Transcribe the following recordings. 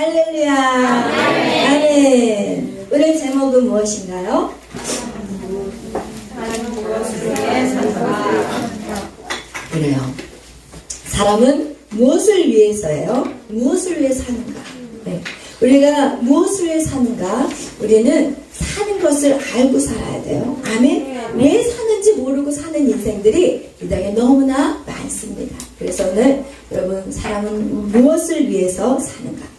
할렐루야. 아멘. 오늘 제목은 무엇인가요? 그래요. 사람은 무엇을 위해서예요? 무엇을 위해 사는가? 네. 우리가 무엇을 위해 사는가? 우리는 사는 것을 알고 살아야 돼요. 아멘. 왜 사는지 모르고 사는 인생들이 이 땅에 너무나 많습니다. 그래서 오늘 여러분, 사람은 무엇을 위해서 사는가?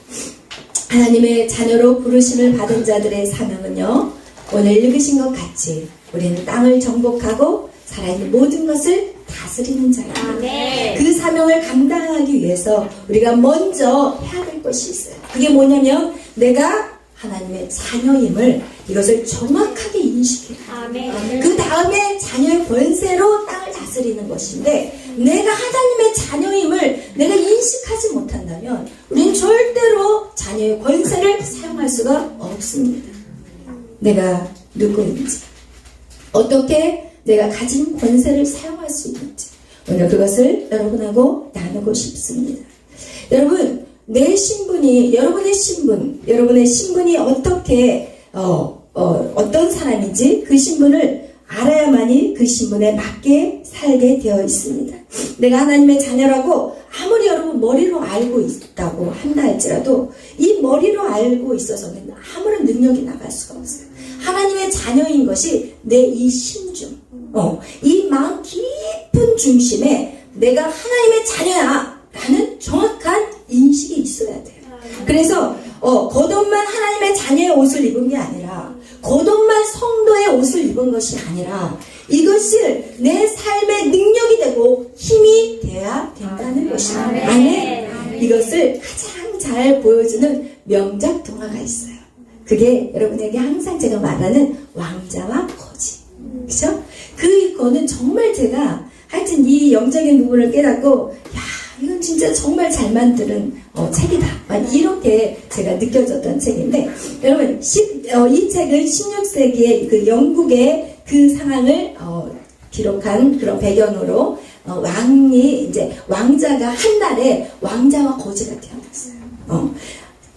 하나님의 자녀로 부르심을 받은 자들의 사명은요, 오늘 읽으신 것 같이 우리는 땅을 정복하고 살아있는 모든 것을 다스리는 자예요. 그 사명을 감당하기 위해서 우리가 먼저 해야 될 것이 있어요. 그게 뭐냐면 내가 하나님의 자녀임을 이것을 정확하게 인식해요. 그 다음에 자녀의 권세로 땅을 다스리는 것인데, 내가 하나님의 자녀임을 내가 인식하지 못한다면 우린 절대로 자녀의 권세를 사용할 수가 없습니다. 내가 누구인지, 어떻게 내가 가진 권세를 사용할 수 있는지, 오늘 그것을 여러분하고 나누고 싶습니다. 여러분, 내 신분이, 여러분의 신분이 어떻게 어떤 사람인지 그 신분을 알아야만이 그 신분에 맞게 살게 되어 있습니다. 내가 하나님의 자녀라고 아무리 여러분 머리로 알고 있다고 한다 할지라도 이 머리로 알고 있어서는 아무런 능력이 나갈 수가 없어요. 하나님의 자녀인 것이 내 이 심중, 이 마음 깊은 중심에 내가 하나님의 자녀야 라는 정확한 인식이 있어야 돼요. 그래서 겉옷만 하나님의 자녀의 옷을 입은 게 아니라, 겉옷만 성도의 옷을 입은 것이 아니라, 이것을 내 삶의 능력이 되고 힘이 돼야 된다는 것입니다. 안에 이것을 가장 잘 보여주는 명작 동화가 있어요. 그게 여러분에게 항상 제가 말하는 왕자와 거지. 그죠? 그거는 정말 제가 하여튼 이 영적인 부분을 깨닫고, 이건 진짜 정말 잘 만드는 책이다. 이렇게 제가 느껴졌던 책인데, 여러분, 이 책은 16세기의 그 영국의 그 상황을 기록한 그런 배경으로, 왕자가 한 날에 왕자와 거지가 태어났어요.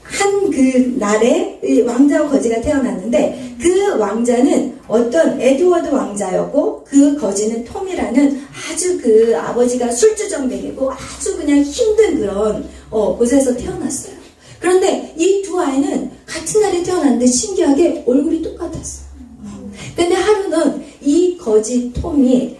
한 그 날에 왕자와 거지가 태어났는데, 그 왕자는 어떤 에드워드 왕자였고, 그 거지는 톰이라는 아주 그 아버지가 술주정뱅이고 아주 그냥 힘든 그런 곳에서 태어났어요. 그런데 이 두 아이는 같은 날에 태어났는데 신기하게 얼굴이 똑같았어요. 근데 하루는 이 거지 톰이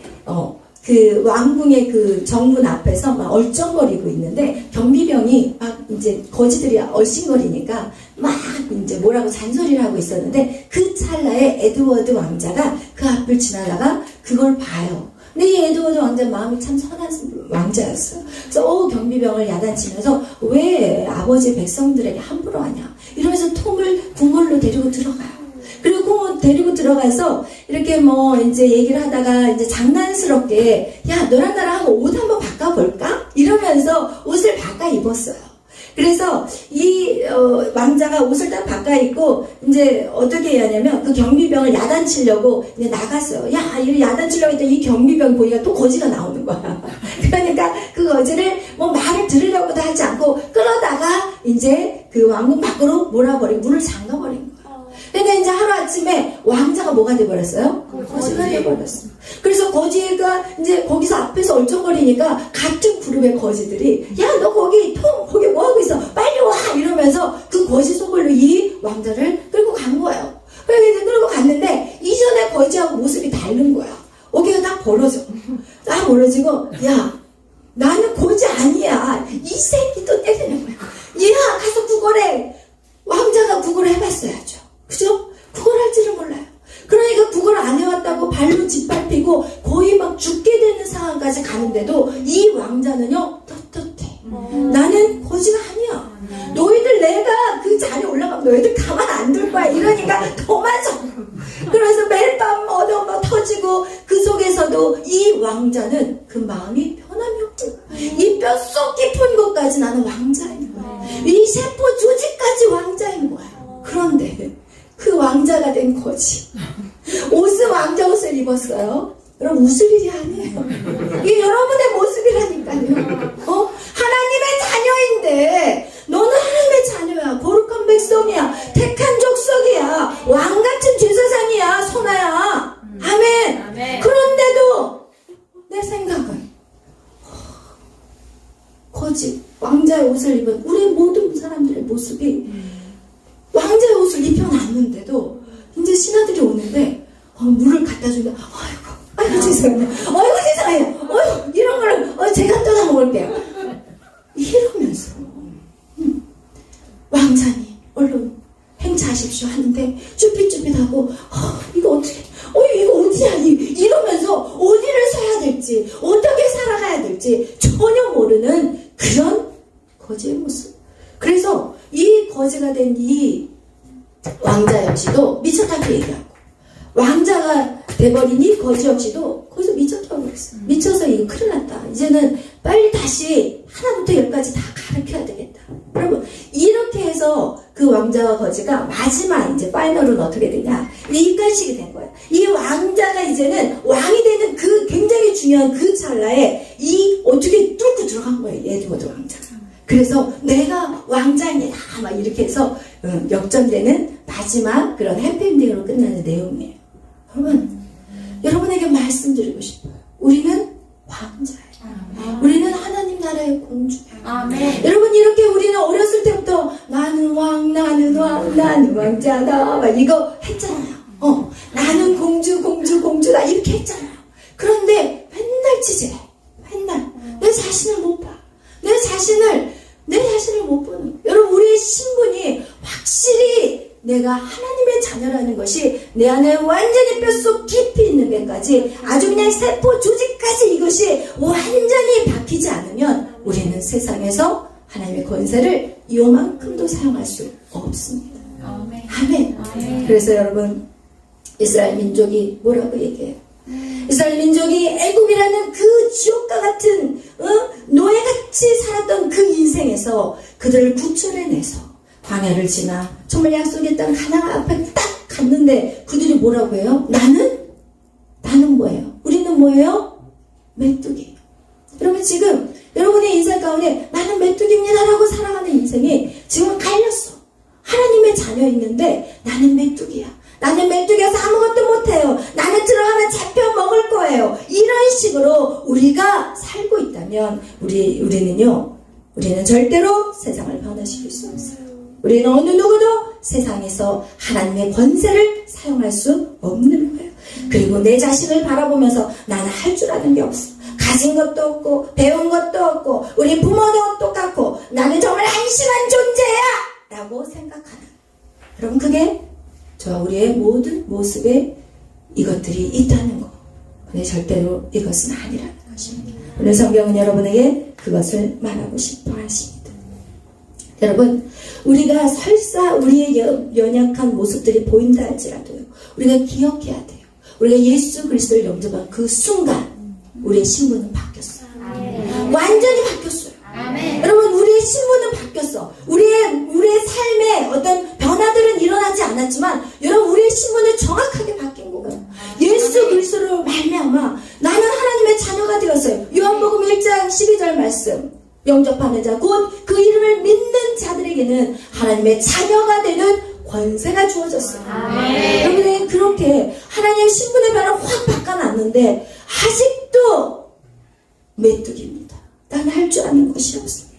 그 왕궁의 그 정문 앞에서 막 얼쩡거리고 있는데, 경비병이 막 이제 거지들이 얼씬거리니까 막 이제 뭐라고 잔소리를 하고 있었는데, 그 찰나에 에드워드 왕자가 그 앞을 지나다가 그걸 봐요. 근데 이 에드워드 왕자 마음이 참 선한 왕자였어요. 그래서 경비병을 야단치면서 왜 아버지 백성들에게 함부로 하냐 이러면서 톰을 궁궐로 데리고 들어가요. 그리고 데리고 들어가서 이렇게 이제 얘기를 하다가 이제 장난스럽게, 야, 너랑 나랑 한번 옷 한번 바꿔볼까? 이러면서 옷을 바꿔 입었어요. 그래서 이 왕자가 옷을 딱 바꿔 입고 이제 어떻게 해야 하냐면, 그 경비병을 야단치려고 이제 나갔어요. 야, 이 야단치려고 했더니 이 경비병 보니까 또 거지가 나오는 거야. 그러니까 그 거지를 말을 들으려고도 하지 않고 끌어다가 이제 그 왕궁 밖으로 몰아버리고 문을 잠가버린 거야. 근데 이제 하루아침에 왕자가 뭐가 돼버렸어요? 거지가 돼버렸어요. 그래서 거지가 이제 거기서 앞에서 얼쩡거리니까 같은 그룹의 거지들이, 야, 너 거기 거기 뭐하고 있어? 빨리 와! 이러면서 그 거지 속을로 이 왕자를 끌고 간 거예요. 그래서 이제 끌고 갔는데, 이전에 거지하고 모습이 다른 거야. 어깨가 딱 벌어져. 딱 벌어지고, 야, 나는 거지 아니야. 이 새끼 또 때리는 거야. 야, 가서 구걸해. 왕자가 구걸을 해봤어야죠. 그죠? 구걸할 줄을 몰라요. 그러니까 구걸 안 해왔다고 발로 짓밟히고 거의 막 죽게 되는 상황까지 가는데도 이 왕자는요, 떳떳해. 나는 거지가 아니야. 너희들 내가 그 자리에 올라가면 너희들 가만 안 둘 거야. 이러니까 더 맞아. 그래서 매일 밤 어둠 터지고, 그 속에서도 이 왕자는 그 마음이 변함이 없고, 이 뼛속 깊은 곳까지 나는 왕자인 거야. 이 세포 조직까지 왕자인 거야. 그런데 그 왕자가 된 거지. 옷은 왕자 옷을 입었어요. 여러분, 웃을 일이 아니에요. 이게 여러분의 모습이라니까요. 하나님의 자녀인데, 너는 하나님의 자녀야. 거지, 왕자의 옷을 입은 우리 모든 사람들의 모습이 왕자의 옷을 입혀놨는데도 이제 신하들이 오는데 물을 갖다 주면 아이고 죄송해요. 아이고 세상에. 이런 거를 제가 뜯어 먹을게요. 이러면서 왕자니 얼른 행차하십시오 하는데 쭈삣쭈삣하고 이거 어떻게 이거 어디야 이러면서 어디를 서야 될지 어떻게 살아가야 될지 전혀 모르는 그런 거지의 모습. 그래서 이 거지가 된 이 왕자 역시도 미쳤다고 얘기하고 왕자가 돼버린 이 거지 역시도 거기서 미쳤다고 그랬어요. 미쳐서 이거 큰일 났다. 이제는 빨리 다시 하나부터 열까지 다 가르쳐야 되겠다. 여러분 이렇게 해서 그 왕자와 거지가 마지막 이제 파이널은 어떻게 되냐, 입간식이 된 거예요. 이 왕자가 이제는 왕이 되는 그 굉장히 중요한 그 찰나에 이 어떻게 뚫고 들어간 거예요, 에드워드 왕자가. 그래서 내가 왕자입니다 막 이렇게 해서 역전되는 마지막 그런 해피엔딩으로 끝나는 내용이에요. 여러분, 여러분에게 말씀드리고 싶어요. 우리는 왕자예요. 우리는 하나님 나라의 공주예요. 아멘. 여러분, 이렇게 우리는 어렸을 때부터 나는 왕자다 막 이거 했잖아요. 나는 공주다 이렇게 했잖아요. 그런데 맨날 찌질해. 맨날 내 자신을 못 봐. 내 자신을 못 보는. 여러분, 우리의 신분이 확실히 내가 하나님의 자녀라는 것이 내 안에 완전히 뼛속 깊이 있는 데까지 아주 그냥 세포 조직까지 이것이 완전히 박히지 않으면 우리는 세상에서 하나님의 권세를 요만큼도 사용할 수 없습니다. 아멘. 그래서 여러분, 이스라엘 민족이 뭐라고 얘기해요? 이스라엘 민족이 애굽이라는 그 지옥과 같은 노예같이 살았던 그 인생에서 그들을 구출해내서 광야를 지나 정말 약속의 땅 가나안 앞에 딱 갔는데 그들이 뭐라고 해요? 나는 뭐예요? 우리는 뭐예요? 메뚜기. 여러분, 지금 여러분의 인생 가운데 나는 메뚜기입니다 라고 살아가는 인생이 지금 갈렸어. 하나님의 자녀있는데 나는 메뚜기야. 나는 메뚜기여서 아무것도 못해요. 나는 들어가면 잡혀 먹을 거예요. 이런 식으로 우리가 살고 있다면 우리는 절대로 세상을 변화시킬 수 없어요. 우리는 어느 누구도 세상에서 하나님의 권세를 사용할 수 없는 거예요. 그리고 내 자신을 바라보면서 나는 할 줄 아는 게 없어. 가진 것도 없고 배운 것도 없고 우리 부모도 똑같고 나는 정말 한심한 존재야 라고 생각하는, 여러분, 그게 저와 우리의 모든 모습에 이것들이 있다는 거. 근데 절대로 이것은 아니라는 것입니다. 오늘 성경은 여러분에게 그것을 말하고 싶어 하십니다. 여러분, 우리가 설사 우리의 연약한 모습들이 보인다 할지라도요, 우리가 기억해야 돼요. 우리가 예수 그리스도를 영접한 그 순간 우리의 신분은 바뀌었어요. 완전히 바뀌었어요. 여러분, 우리의 신분은 바뀌었어. 우리의 삶에 어떤 변화들은 일어나지 않았지만 여러분, 우리의 신분은 정확하게 바뀐 거예요. 예수 그리스도로 말미암아 나는 하나님의 자녀가 되었어요. 요한복음 1장 12절 말씀, 영접하는 자 곧 그 이름을 믿는 자들에게는 하나님의 자녀가 되는 권세가 주어졌어요. 여러분이 그렇게 하나님의 신분의 변화를 확 바꿔놨는데 아직도 메뚜기입니다. 난 할 줄 아는 것이 없습니다.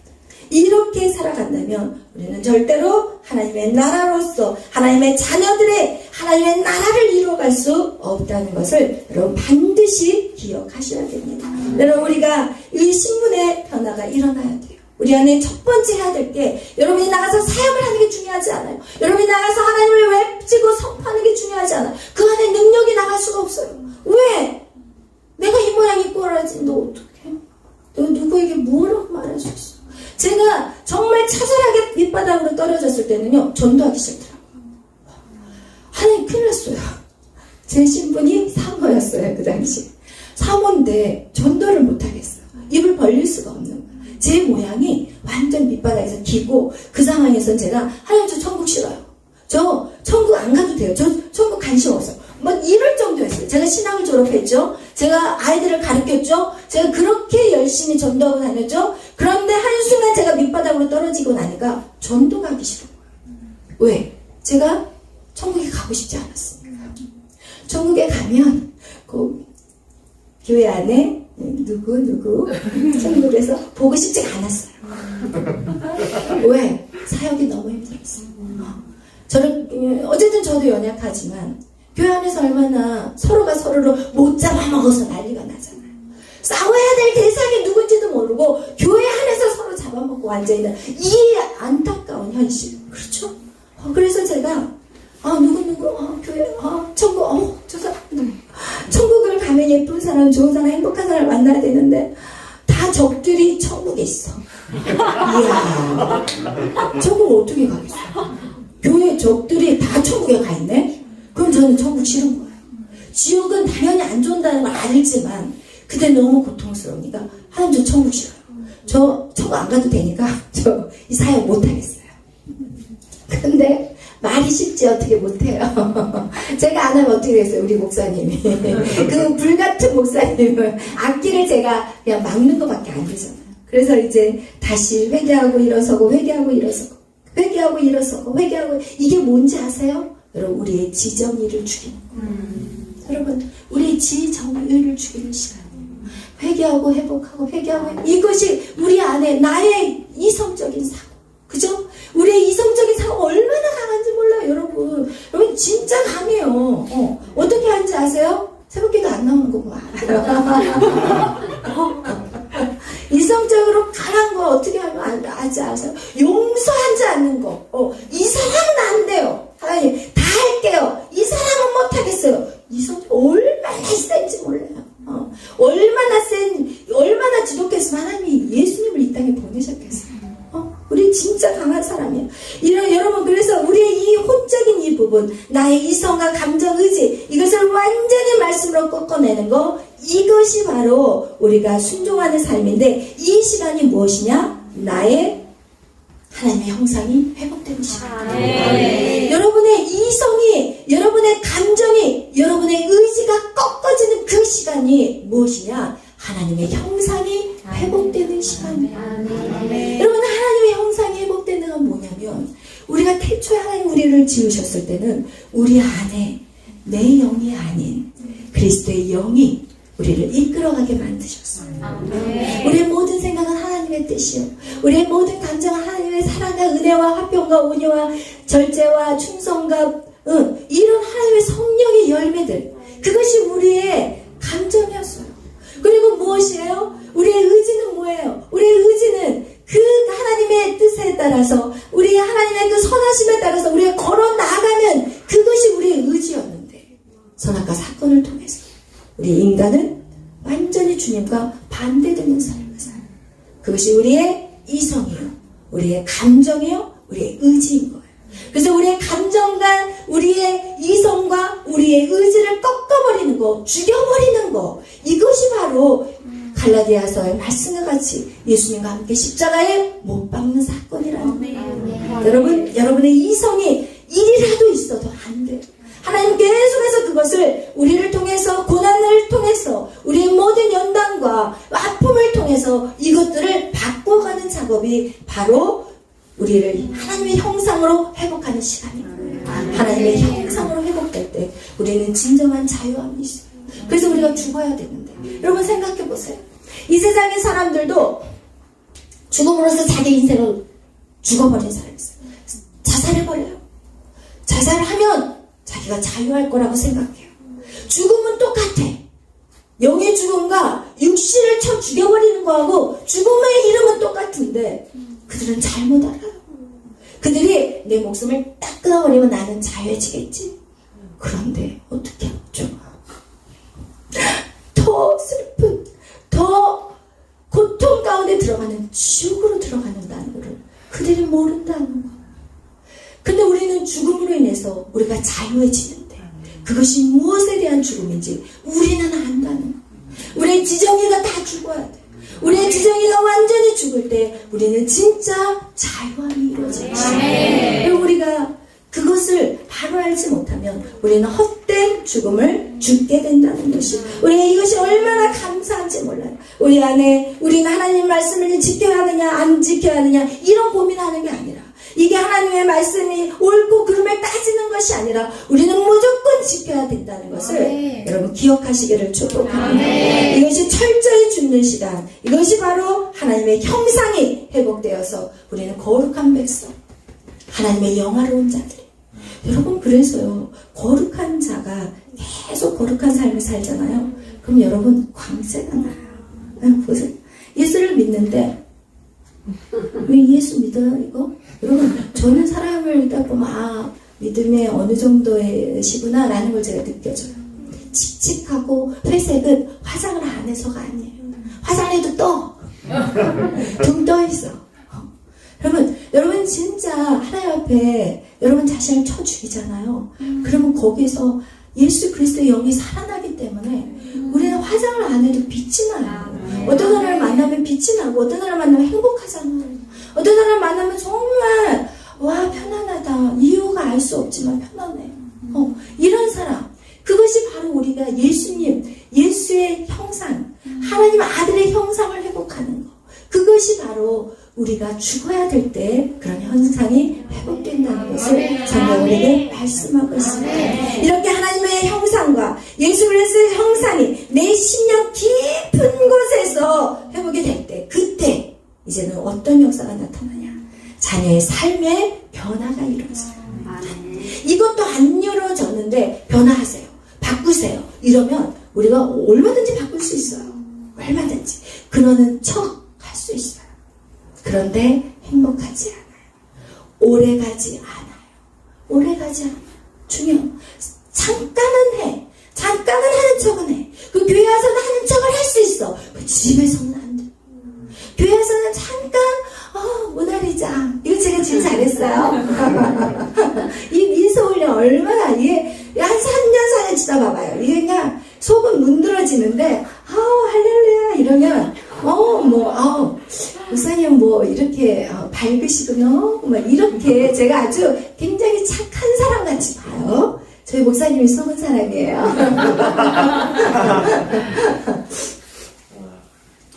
이렇게 살아간다면 우리는 절대로 하나님의 나라로서 하나님의 자녀들의 하나님의 나라를 이루어갈 수 없다는 것을 여러분 반드시 기억하셔야 됩니다. 여러분, 우리가 이 신분의 변화가 일어나야 돼요. 우리 안에 첫 번째 해야 될 게, 여러분이 나가서 사역을 하는 게 중요하지 않아요. 여러분이 나가서 하나님을 외치고 선포하는 게 중요하지 않아요. 그 안에 능력이 나갈 수가 없어요. 왜? 내가 이 모양 이 꼴하지 너 어떡해? 너 누구에게 뭐라고 말할 수 있어? 제가 정말 처절하게 밑바닥으로 떨어졌을 때는요, 전도하기 싫더라고요. 하나님, 큰일 났어요. 제 신분이 사모였어요. 그 당시 사모인데 전도를 못하겠어요. 입을 벌릴 수가 없는 거예요. 제 모양이 완전 밑바닥에서 기고, 그 상황에서 제가 하나님, 저 천국 싫어요. 저 천국 안 가도 돼요. 저 천국 관심 없어요. 막 이럴 정도였어요. 제가 신학을 졸업했죠. 제가 아이들을 가르쳤죠. 제가 그렇게 열심히 전도하고 다녔죠. 그런데 한순간 제가 밑바닥으로 떨어지고 나니까 전도 가기 싫은 거예요. 왜? 제가 천국에 가고 싶지 않았으니까. 천국에 가면 그 교회 안에 누구 천국에서 보고 싶지가 않았어요. 왜? 사역이 너무 힘들었어요. 어쨌든 저도 연약하지만 교회 안에서 얼마나 서로가 서로를 못 잡아먹어서 난리가 나잖아요. 싸워야 될 대상이 누군지도 모르고 교회 안에서 서로 잡아먹고 앉아있는 이 안타까운 현실. 그렇죠? 그래서 제가 누구 교회 천국 저 사람 천국을 가면 예쁜 사람 좋은 사람 행복한 사람 만나야 되는데 다 적들이 천국에 있어. 이야, 천국 어떻게 가겠어? 교회 적들이 다 천국에 가 있네? 그럼 저는 천국 싫은 거예요. 지옥은 당연히 안 좋다는 걸 알지만 그때 너무 고통스러우니까 하나님 저 천국 싫어요. 저 천국 안 가도 되니까 저 이 사역 못 하겠어요. 근데 말이 쉽지 어떻게 못해요. 제가 안 하면 어떻게 됐어요? 우리 목사님이 그 불같은 목사님은 악기를 제가 그냥 막는 것밖에 안 되잖아요. 그래서 이제 다시 회개하고 일어서고 회개하고 일어서고 회개하고 일어서고 회개하고 이게 뭔지 아세요? 여러분 우리의 지정의를 죽이는 거예요. 여러분 우리의 지정의를 죽이는 시간이에요. 회개하고 회복하고 회개하고 이것이 우리 안에 나의 이성적인 사고 그죠? 우리의 이성적인 사고가 얼마나 강한지 몰라요 여러분. 여러분 진짜 강해요. 어떻게 하는지 아세요? 새벽기도 안 나오는 거 보면 알아요. 이성적으로 강한 거 어떻게 하면 알지 아세요? 용서하지 않는 거. 이 사람은 안 돼요. 하나님 다 할게요. 이 사람은 못하겠어요. 이성 얼마나 센지 몰라요. 얼마나 지독했으면 하나님이 예수님을 이 땅에 보내셨겠어요. 우리 진짜 강한 사람이에요. 여러분 그래서 우리의 이 혼적인 이 부분 나의 이성과 감정 의지 이것을 완전히 말씀으로 꺾어내는 거 이것이 바로 우리가 순종하는 삶인데 이 시간이 무엇이냐? 나의 하나님의 형상이 회복되는 시간이에요. 여러분의 이성이 여러분의 감정이 여러분의 의지가 꺾어지는 그 시간이 무엇이냐? 하나님의 형상이 회복되는 시간이에요. 여러분 하나님의 형상이 회복되는 건 뭐냐면 우리가 태초에 하나님 우리를 지으셨을 때는 우리 안에 내 영이 아닌 그리스도의 영이 우리를 이끌어가게 만드셨어요. 우리의 모든 생각은 하나님의 뜻이요 우리의 모든 감정은 하나님의 사랑과 은혜와 화평과 온유와 절제와 충성과 이런 하나님의 성령의 열매들 그것이 우리의 감정이었어요. 그리고 무엇이에요? 우리의 의지는 뭐예요? 우리의 의지는 그 하나님의 뜻에 따라서 우리 하나님의 그 선하심에 따라서 우리가 걸어 나가는 그것이 우리의 의지였는데 선악과 사건을 통해서 우리 인간은 완전히 주님과 반대되는 삶을 살아요. 그것이 우리의 이성이요 우리의 감정이요 우리의 의지인 거예요. 그래서 우리의 감정과 우리의 이성과 우리의 의지를 꺾어버리는 거 죽여버리는 거 이것이 바로 갈라디아서의 말씀과 같이 예수님과 함께 십자가에 못 박는 사건이라는 거예요. 여러분의 이성이 일이라도 있어도 안 돼요. 하나님 계속해서 그것을 우리를 통해서 고난을 통해서 우리의 모든 연단과 아픔을 통해서 이것들을 바꿔가는 작업이 바로 우리를 하나님의 형상으로 회복하는 시간이에요. 하나님의 형상으로 회복될 때 우리는 진정한 자유함이 있어요. 그래서 우리가 죽어야 되는데 여러분 생각해 보세요. 이 세상의 사람들도 죽음으로써 자기 인생을 죽어버린 사람이 있어요. 자살해버려요. 자살하면 자기가 자유할 거라고 생각해요. 죽음은 똑같아. 영의 죽음과 육신을 쳐 죽여버리는 거하고 죽음의 이름은 똑같은데 그들은 잘못 알아요. 그들이 내 목숨을 딱 끊어버리면 나는 자유해지겠지. 그런데 어떻게 하죠? 더 슬픈 더 고통 가운데 들어가는 지옥으로 들어가는다는 것을 그들이 모른다는 거예요. 근데 우리는 죽음으로 인해서 우리가 자유해지는데 그것이 무엇에 대한 죽음인지 우리는 안다는 거예요. 우리의 지정이가 다 죽어야 돼. 우리의 지정이가 완전히 죽을 때 우리는 진짜 자유함이 이루어지는 것입니다. 그리고 우리가 그것을 바로 알지 못하면 우리는 헛된 죽음을 죽게 된다는 것이 우리가 이것이 얼마나 감사한지 몰라요. 우리 안에 우리는 하나님 말씀을 지켜야 하느냐 안 지켜야 하느냐 이런 고민하는 게 아니라 이게 하나님의 말씀이 옳고 그름을 따지는 것이 아니라 우리는 무조건 지켜야 된다는 것을 여러분 기억하시기를 축복합니다. 이것이 철저히 죽는 시간, 이것이 바로 하나님의 형상이 회복되어서 우리는 거룩한 백성, 하나님의 영화로운 자들이. 여러분, 그래서요, 거룩한 자가 계속 거룩한 삶을 살잖아요. 그럼 여러분 광채가 나요. 보세요. 예수를 믿는데 왜 예수 믿어요 이거? 여러분, 저는 사람을 딱 보면 믿음에 어느 정도의 시구나 라는 걸 제가 느껴져요. 칙칙하고 회색은 화장을 안 해서가 아니에요. 화장해도 둥 떠 있어. 여러분 진짜 하나님 앞에 여러분 자신을 쳐 죽이잖아요. 그러면 거기서 예수 그리스도의 영이 살아나기 때문에 우리는 화장을 안 해도 빛이 나요. 어떤 사람을 만나면 빛이 나고, 어떤 사람을 만나면 행복하잖아요. 어떤 사람을 만나면 정말 와 편안하다, 이유가 알 수 없지만 편안해. 이런 사람, 그것이 바로 우리가 예수님, 예수의 형상, 하나님 아들의 형상을 회복하는 거, 그것이 바로 우리가 죽어야 될 때 그런 현상이 회복된다는 것을 성경 우리에게 말씀하고 있습니다. 이렇게 하나님의 형상과 예수 그리스도의 형상이 내 심령 깊은 곳에서 회복이 될 때, 그때 이제는 어떤 역사가 나타나냐? 자녀의 삶의 변화가 이루어져요. 이것도 안 이루어졌는데 변화하세요, 바꾸세요, 이러면 우리가 얼마든지 바꿀 수 있어요. 얼마든지. 그러는 척 할 수 있어요. 그런데 행복하지 않아요. 오래가지 않아요. 오래가지 않아요. 중요해요. 잠깐은 해. 잠깐은 하는 척은 해. 그 교회 와서는 하는 척을 할 수 있어. 그 집에서는 안 돼. 교회에서는 잠깐 모나리자, 이거 제가 지금 잘했어요. 이 민소훈련 얼마나, 이게 한 3년 4년 지나 봐봐요. 이게 그냥 속은 문드러지는데 할렐루야 이러면 목사님 이렇게 밝으시군요. 이렇게 제가 아주 굉장히 착한 사람 같이 봐요. 저희 목사님이 속은 사람이에요.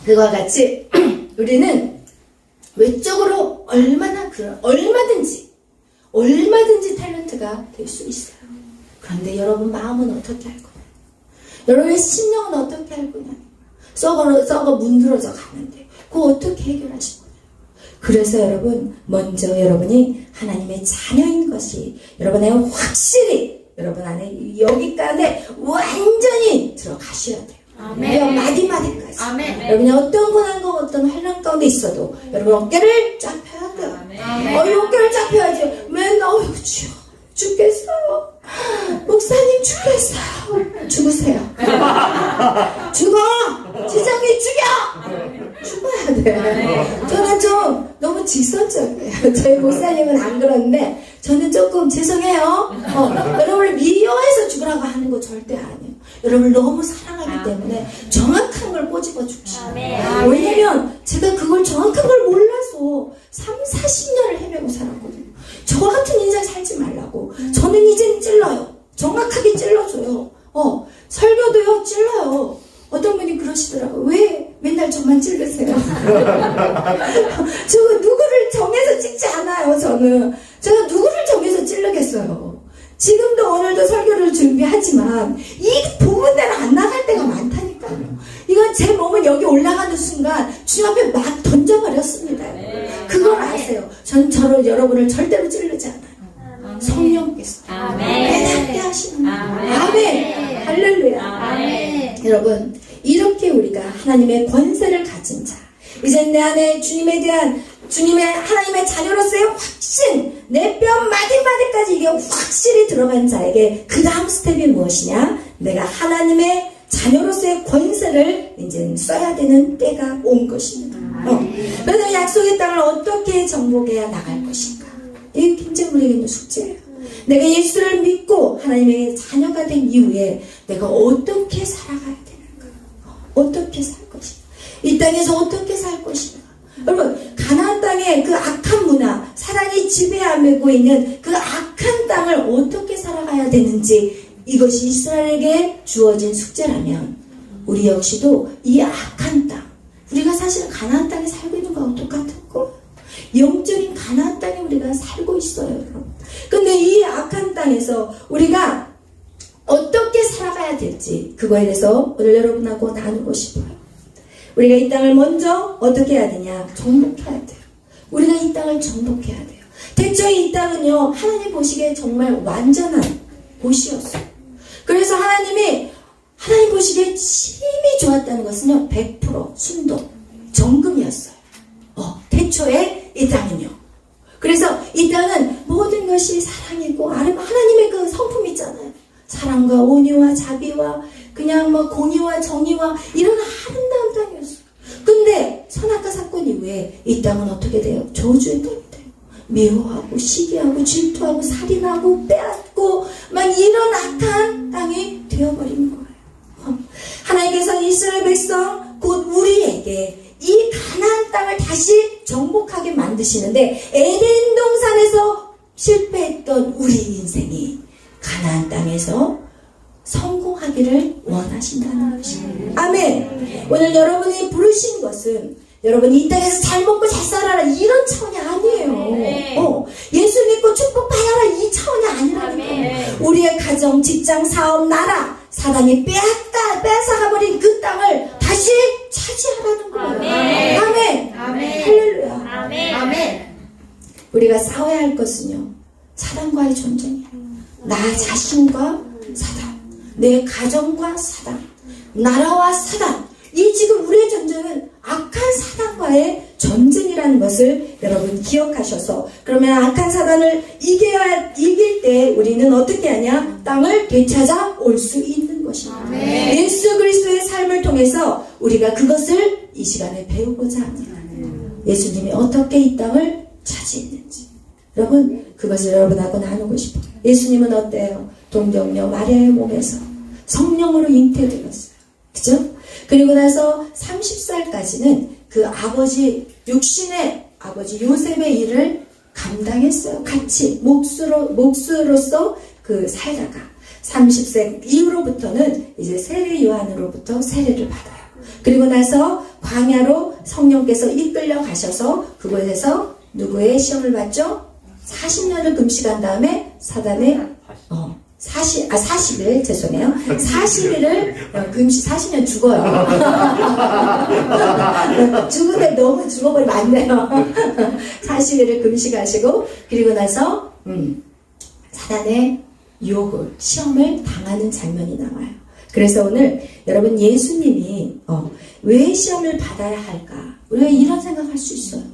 그와 같이 우리는 외적으로 얼마든지 탤런트가 될 수 있어요. 그런데 여러분 마음은 어떻게 할 거냐? 여러분의 심령은 어떻게 할 거냐? 썩어 문드러져 가는데 그거 어떻게 해결하실 거냐? 그래서 여러분, 먼저 여러분이 하나님의 자녀인 것이 여러분 안에 확실히, 여러분 안에 여기까지 완전히 들어가셔야 돼요. 아멘. 마디마디까지. 아멘. 여러분이 어떤 고난과 어떤 환난 가운데 있어도 여러분 어깨를 쫙 펴야 돼요. 어깨를 쫙 펴야지. 맨날 주여 죽겠어요. 목사님 죽겠어요. 죽으세요. 죽어. 지정이 죽여. 죽어야 돼. 저는 좀 너무 직선적이에요. 저희 목사님은 안 그런데 저는 조금 죄송해요. 여러분을 미워해서 죽으라고 하는 거 절대 아니에요. 여러분을 너무 사랑하기 때문에 정확한 걸 꼬집어 주십시오. 왜냐면 제가 그걸 정확한 걸 몰라서 40년을 헤매고 살았거든요. 저 같은 인생 살지 말라고. 저는 이젠 찔러요. 정확하게 찔러줘요. 설교도요, 찔러요. 어떤 분이 그러시더라고요. 왜 맨날 저만 찔르세요? 저 누구를 정해서 찍지 않아요, 저는. 제가 누구를 정해서 찔르겠어요. 지금도 오늘도 설교를 준비하지만 이 부분대로 안 나갈 때가 많다니까요. 이건 제 몸은 여기 올라가는 순간 주님 앞에 막 던져버렸습니다. 그걸 아세요. 저는 여러분을 절대로 찌르지 않아요. 성령께서 깨닫게 하시는 거예요. 아멘. 할렐루야. 아멘. 여러분, 이렇게 우리가 하나님의 권세를 가진 자, 이제 내 안에 주님의 하나님의 자녀로서의 확신, 내 뼈 마디마디까지 이게 확실히 들어간 자에게 그 다음 스텝이 무엇이냐? 내가 하나님의 자녀로서의 권세를 이제 써야 되는 때가 온 것입니다. 그래서 약속의 땅을 어떻게 정복해야 나갈 것인가? 이게 굉장히 우리에게 있는 숙제예요. 내가 예수를 믿고 하나님의 자녀가 된 이후에 내가 어떻게 살아가야 되는가? 어떻게 살 것인가? 이 땅에서 어떻게 살 것인가? 여러분, 가나안 땅의 그 악한 문화, 사단이 지배하고 있는 그 악한 땅을 어떻게 살아가야 되는지, 이것이 이스라엘에게 주어진 숙제라면 우리 역시도 이 악한 땅, 우리가 사실 가나안 땅에 살고 있는 거하고 똑같은 거. 영적인 가나안 땅에 우리가 살고 있어요, 여러분. 근데 이 악한 땅에서 우리가 어떻게 살아가야 될지 그거에 대해서 오늘 여러분하고 나누고 싶어요. 우리가 이 땅을 먼저 어떻게 해야 되냐? 정복해야 돼요. 우리가 이 땅을 정복해야 돼요. 대초에 이 땅은요, 하나님 보시기에 정말 완전한 곳이었어요. 그래서 하나님 보시기에 심히 좋았다는 것은요, 100% 순도, 정금이었어요. 태초에 이 땅은요. 그래서 이 땅은 모든 것이 사랑이고, 하나님의 그 성품 있잖아요. 사랑과 온유와 자비와 그냥 뭐 공의와 정의와 이런 아름다운 땅이었어요. 근데 선악과 사건 이후에 이 땅은 어떻게 돼요? 저주의 땅이 돼요. 미워하고 시기하고 질투하고 살인하고 빼앗고 막 이런 악한 땅이 되어버린 거예요. 하나님께서 이스라엘 백성 곧 우리에게 이 가나안 땅을 다시 정복하게 만드시는데, 에덴 동산에서 실패했던 우리 인생이 가나안 땅에서 성공하기를 원하신다는 것입니다. 아멘. 오늘 여러분이 부르신 것은 여러분이 이 땅에서 잘 먹고 잘 살아라 이런 차원이 아니에요. 예수 믿고 축복받아라 이 차원이 아니라니까요. 우리의 가정, 직장, 사업, 나라, 사단이 뺏어가버린 그 땅을 다시 차지하라는 거예요. 아멘. 아멘. 할렐루야. 아멘. 아멘. 우리가 싸워야 할 것은요, 사단과의 전쟁이에요. 나 자신과 사단, 내 가정과 사단, 나라와 사단. 이 지금 우리의 전쟁은 악한 사단과의 전쟁이라는 것을 여러분 기억하셔서, 그러면 악한 사단을 이길 때 우리는 어떻게 하냐? 땅을 되찾아 올 수 있는 것입니다. 예수 그리스도의 삶을 통해서 우리가 그것을 이 시간에 배우고자 합니다. 예수님이 어떻게 이 땅을 차지했는지 여러분, 그것을 여러분하고 나누고 싶어요. 예수님은 어때요? 동정녀 마리아의 몸에서 성령으로 잉태되었어요. 그죠? 그리고 나서 30살까지는 그 육신의 아버지 요셉의 일을 감당했어요. 같이 몫으로서 그 살다가 30세 이후로부터는 이제 세례 요한으로부터 세례를 받아요. 그리고 나서 광야로 성령께서 이끌려 가셔서 그곳에서 누구의 시험을 받죠? 40년을 금식한 다음에 사단의 40일 죄송해요. 40일을 금식 40년 죽어요. 죽은데 너무 죽어버리면 안 돼요. 40일을 금식하시고 그리고 나서 사단의 유혹을 시험을 당하는 장면이 나와요. 그래서 오늘 여러분 예수님이 왜 시험을 받아야 할까? 우리가 이런 생각할 수 있어요.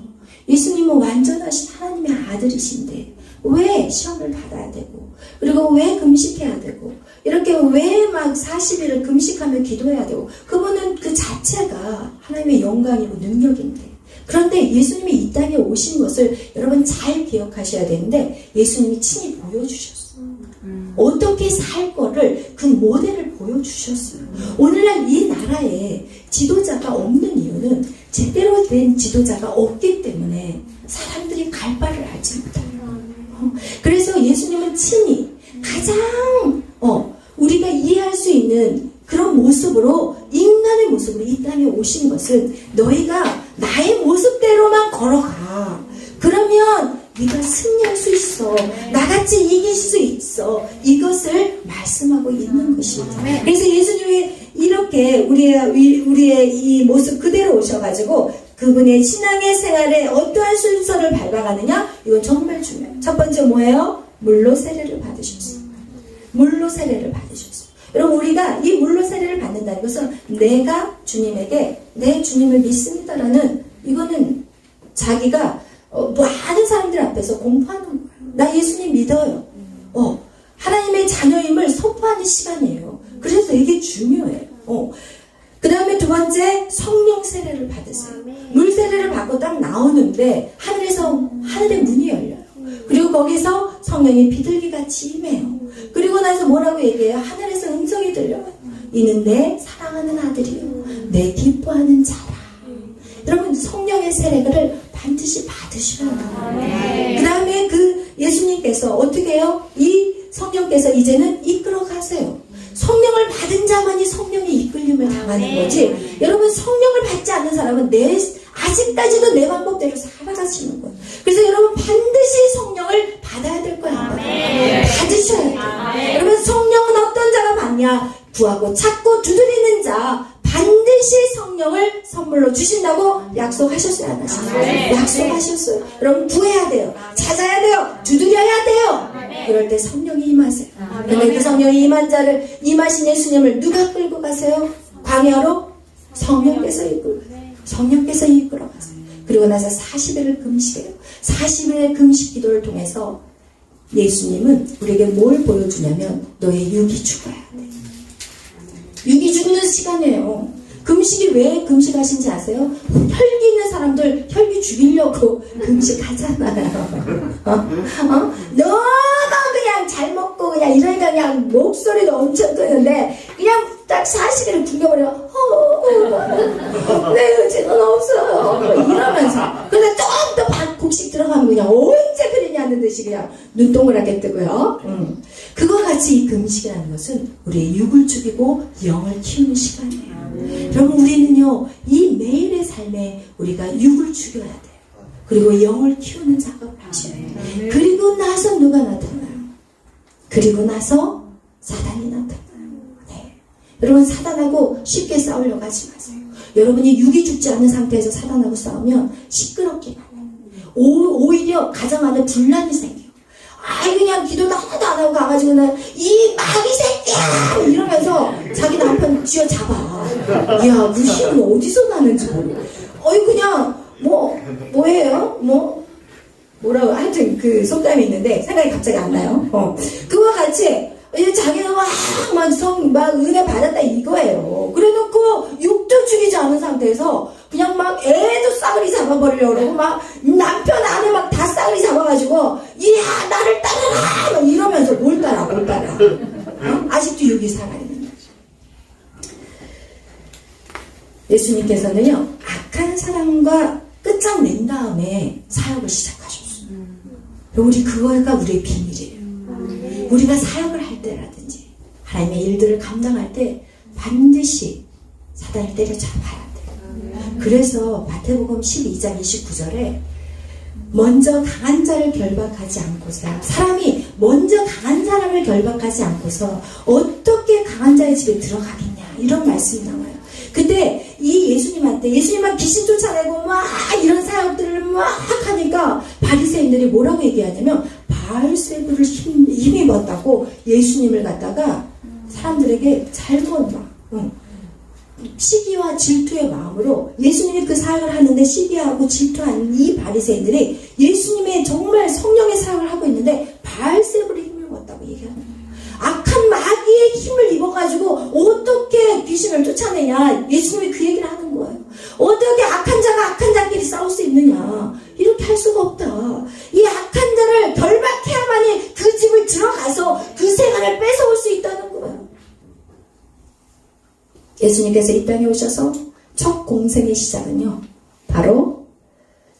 예수님은 완전하신 하나님의 아들이신데 왜 시험을 받아야 되고, 그리고 왜 금식해야 되고, 이렇게 왜 막 40일을 금식하며 기도해야 되고, 그분은 그 자체가 하나님의 영광이고 능력인데, 그런데 예수님이 이 땅에 오신 것을 여러분 잘 기억하셔야 되는데, 예수님이 친히 보여주셨어요. 어떻게 살 거를 그 모델을 보여주셨어요. 오늘날 이 나라에 지도자가 없는 이유는 제대로 된 지도자가 없기 때문에 사람들이 갈 바를 알지 못해요. 그래서 예수님은 친히 가장 우리가 이해할 수 있는 그런 모습으로, 인간의 모습으로 이 땅에 오신 것은 너희가 나의 모습대로만 걸어가. 그러면 네가 승리할 수 있어. 나같이 이길 수 있어. 이것을 말씀하고 있는 것입니다. 그래서 예수님이 이렇게 우리의 이 모습 그대로 오셔가지고 그분의 신앙의 생활에 어떠한 순서를 밟아가느냐? 이건 정말 중요해요. 첫 번째 뭐예요? 물로 세례를 받으셨어요. 물로 세례를 받으셨어요. 여러분, 우리가 이 물로 세례를 받는다는 것은 내가 주님에게 내 주님을 믿습니다라는, 이거는 자기가 많은 사람들 앞에서 공포하는 거예요. 나 예수님 믿어요. 하나님의 자녀임을 선포하는 시간이에요. 그래서 이게 중요해요. 그 다음에 두 번째, 성령 세례를 받으세요. 물 세례를 받고 딱 나오는데 하늘의 문이 열려요. 그리고 거기서 성령이 비둘기같이 임해요. 그리고 나서 뭐라고 얘기해요? 하늘에서 음성이 들려요. 이는 내 사랑하는 아들이요, 내 기뻐하는 자라. 여러분, 성령의 세례를 반드시 받으셔야 돼요. 그 다음에 그 예수님께서 어떻게 해요? 이 성령께서 이제는 이끌어 가세요. 성령을 받은 자만이 성령의 이끌림을 당하는 거지. 여러분, 성령을 받지 않는 사람은 아직 아직까지도 내 방법대로 살아가시는 거예요. 그래서 여러분 반드시 성령을 받아야 될 거예요. 받으셔야 돼요. 여러분 성령은 어떤 자가 받냐? 구하고 찾고 두드리는 자 반드시 성령을 선물로 주신다고 약속하셨어요, 안 하셨어요? 약속하셨어요. 여러분 구해야 돼요. 찾아야 돼요. 두드려야 돼요. 그럴 때 성령이 임하세요. 근데 그 성령이 임한 자를, 임하신 예수님을 누가 끌고 가세요? 광야로 성령께서 이끌고 가세요. 성령께서 이끌어 가세요. 그리고 나서 40일을 금식해요. 40일의 금식 기도를 통해서 예수님은 우리에게 뭘 보여주냐면 너의 육이 죽어야 돼. 육이 죽는 시간이에요. 금식이 왜 금식하신지 아세요? 혈기 있는 사람들 혈기 죽이려고 금식하잖아요. 너무 그냥 잘 먹고 그냥 이러니까 그냥 목소리도 엄청 뜨는데 그냥 딱 40일을 굶겨버려. 내 의지는 없어요. 이러면서. 근데 좀 더 곡식 들어가면 그냥 언제 그러냐는 듯이 그냥 눈동그랗게 뜨고요. 그와 같이 이 금식이라는 것은 우리의 육을 죽이고 영을 키우는 시간이에요. 여러분 우리는요 이 매일의 삶에 우리가 육을 죽여야 돼요. 그리고 영을 키우는 작업을 하셔야 돼요. 그리고 나서 누가 나타나요? 그리고 나서 사단이 나타나요. 네. 여러분 사단하고 쉽게 싸우려고 하지 마세요. 여러분이 육이 죽지 않은 상태에서 사단하고 싸우면 시끄럽게 나요. 오히려 가정 안에 분란이 생겨요. 아이 그냥 기도도 하나도 안 하고 가가지고 이 마귀 새끼야 이러면서 자기 남편 쥐어 잡아. 야, 그 힘은 어디서 나는지 모르고. 그냥 뭐예요? 뭐라고 하여튼 그 속담이 있는데 생각이 갑자기 안 나요. 그와 같이 이제 자기는 막 은혜 받았다 이거예요. 그래놓고 육도 죽이지 않은 상태에서 그냥 막 애도 싸그리 잡아버리려고 그러고 막 남편 아내 막 다 싸그리 잡아가지고 이야 나를 따라라 막 이러면서 뭘 따라 아직도 육이 살아있는 거죠. 예수님께서는요 악한 사람과 끝장낸 다음에 사역을 시작하셨어요. 우리 그거가 우리의 비밀이에요. 우리가 사역을 할 때라든지 하나님의 일들을 감당할 때 반드시 사단을 때려잡아야 돼요. 그래서 마태복음 12장 29절에 먼저 강한 자를 결박하지 않고서 사람이 먼저 강한 사람을 결박하지 않고서 어떻게 강한 자의 집에 들어가겠냐 이런 말씀이 나와요. 근데 이 예수님만 귀신 쫓아내고 막 이런 사역들을 막 하니까 바리새인들이 뭐라고 얘기하냐면 바알세불을 힘입었다고 예수님을 갖다가 사람들에게 잘못 시기와 질투의 마음으로 예수님이 그 사역을 하는데 시기하고 질투한 이 바리새인들이 예수님의 정말 성령의 사역을 하고 있는데 바알세불을 힘입었다고 얘기하는 거예요. 악한 마귀의 힘을 입어가지고 어떻게 귀신을 쫓아내냐 예수님이 그 얘기를 하는 거예요. 어떻게 악한 자가 악한 자끼리 싸울 수 있느냐 이렇게 할 수가 없다. 이 악한 자를 결박해야만이 그 집을 들어가서 그 생활을 뺏어올 수 있다는 거예요. 예수님께서 이 땅에 오셔서 첫 공생의 시작은요 바로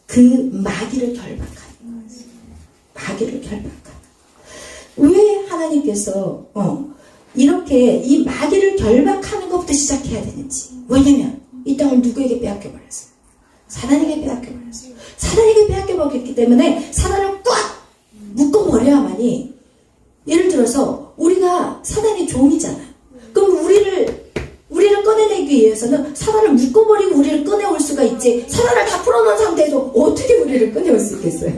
그 마귀를 결박하는 거예요. 마귀를 결박하는. 왜 하나님께서 이렇게 이 마귀를 결박하는 것부터 시작해야 되는지. 왜냐면 이 땅을 누구에게 빼앗겨버렸어요? 사단에게 빼앗겨버렸어요. 사단에게 빼앗겨버렸기 때문에 사단을 꽉 묶어버려야만이. 예를 들어서 우리가 사단의 종이잖아요. 그럼 우리를 꺼내내기 위해서는 사단을 묶어버리고 우리를 꺼내올 수가 있지 사단을 다 풀어놓은 상태에서 어떻게 우리를 꺼내올 수 있겠어요?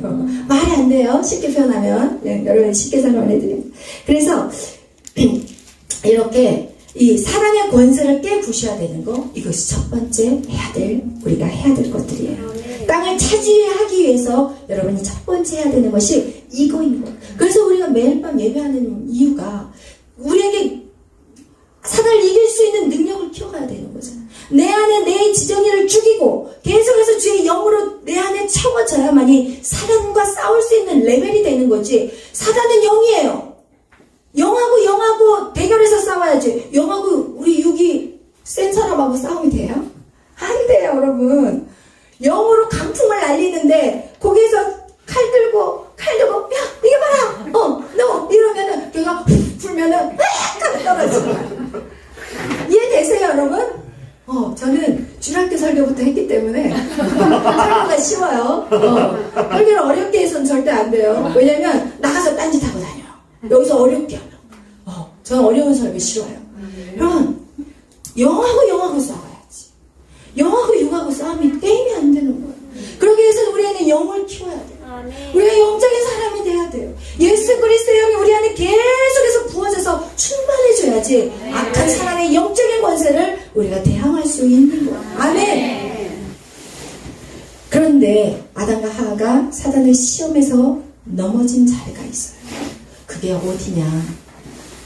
말이 안 돼요. 쉽게 표현하면. 여러분 쉽게 설명을 해드립니다. 그래서 이렇게 이 사단의 권세를 깨부셔야 되는 거 이것이 첫 번째 우리가 해야 될 것들이에요. 땅을 차지하기 위해서 여러분이 첫 번째 해야 되는 것이 이거인 거예요. 그래서 우리가 매일 밤 예배하는 이유가 우리에게 사단을 이길 수 있는 능력을 키워가야 되는 거잖아요. 내 안에 내 지정의를 죽이고 계속해서 주의 영으로 내 안에 채워져야만이 사단과 싸울 수 있는 레벨이 되는 거지. 사단은 영이에요. 영하고 대결해서 싸워야지. 영하고 우리 육이 센 사람하고 싸우면 돼요? 안 돼요, 여러분. 영으로 강풍을 날리는데 거기에서 칼 들고 야 이거 봐라 너 이러면은 걔가 훅 불면은 하고 떨어지고. 이해되세요, 여러분? 저는 주일학교 설교부터 했기 때문에 설교를 어렵게 해서는 절대 안 돼요. 왜냐면 나가서 딴짓하고 다녀요. 여기서 어렵게 하면. 저는 어려운 설교 싫어요. 여러분, 영하고 싸워야지. 영하고 육하고 싸우면 게임이 안 되는 거예요. 그러기 위해서 우리는 영을 키워야 돼요. 우리가 영적인 사람이 돼야 돼요. 예수 그리스도의 영이 우리 안에 계속해서 부어져서 충만해져야지 악한 사람의 영적인 권세를 우리가 대항할 수 있는 거예요. 아멘. 그런데 아담과 하와가 사단의 시험에서 넘어진 자리가 있어요. 그게 어디냐?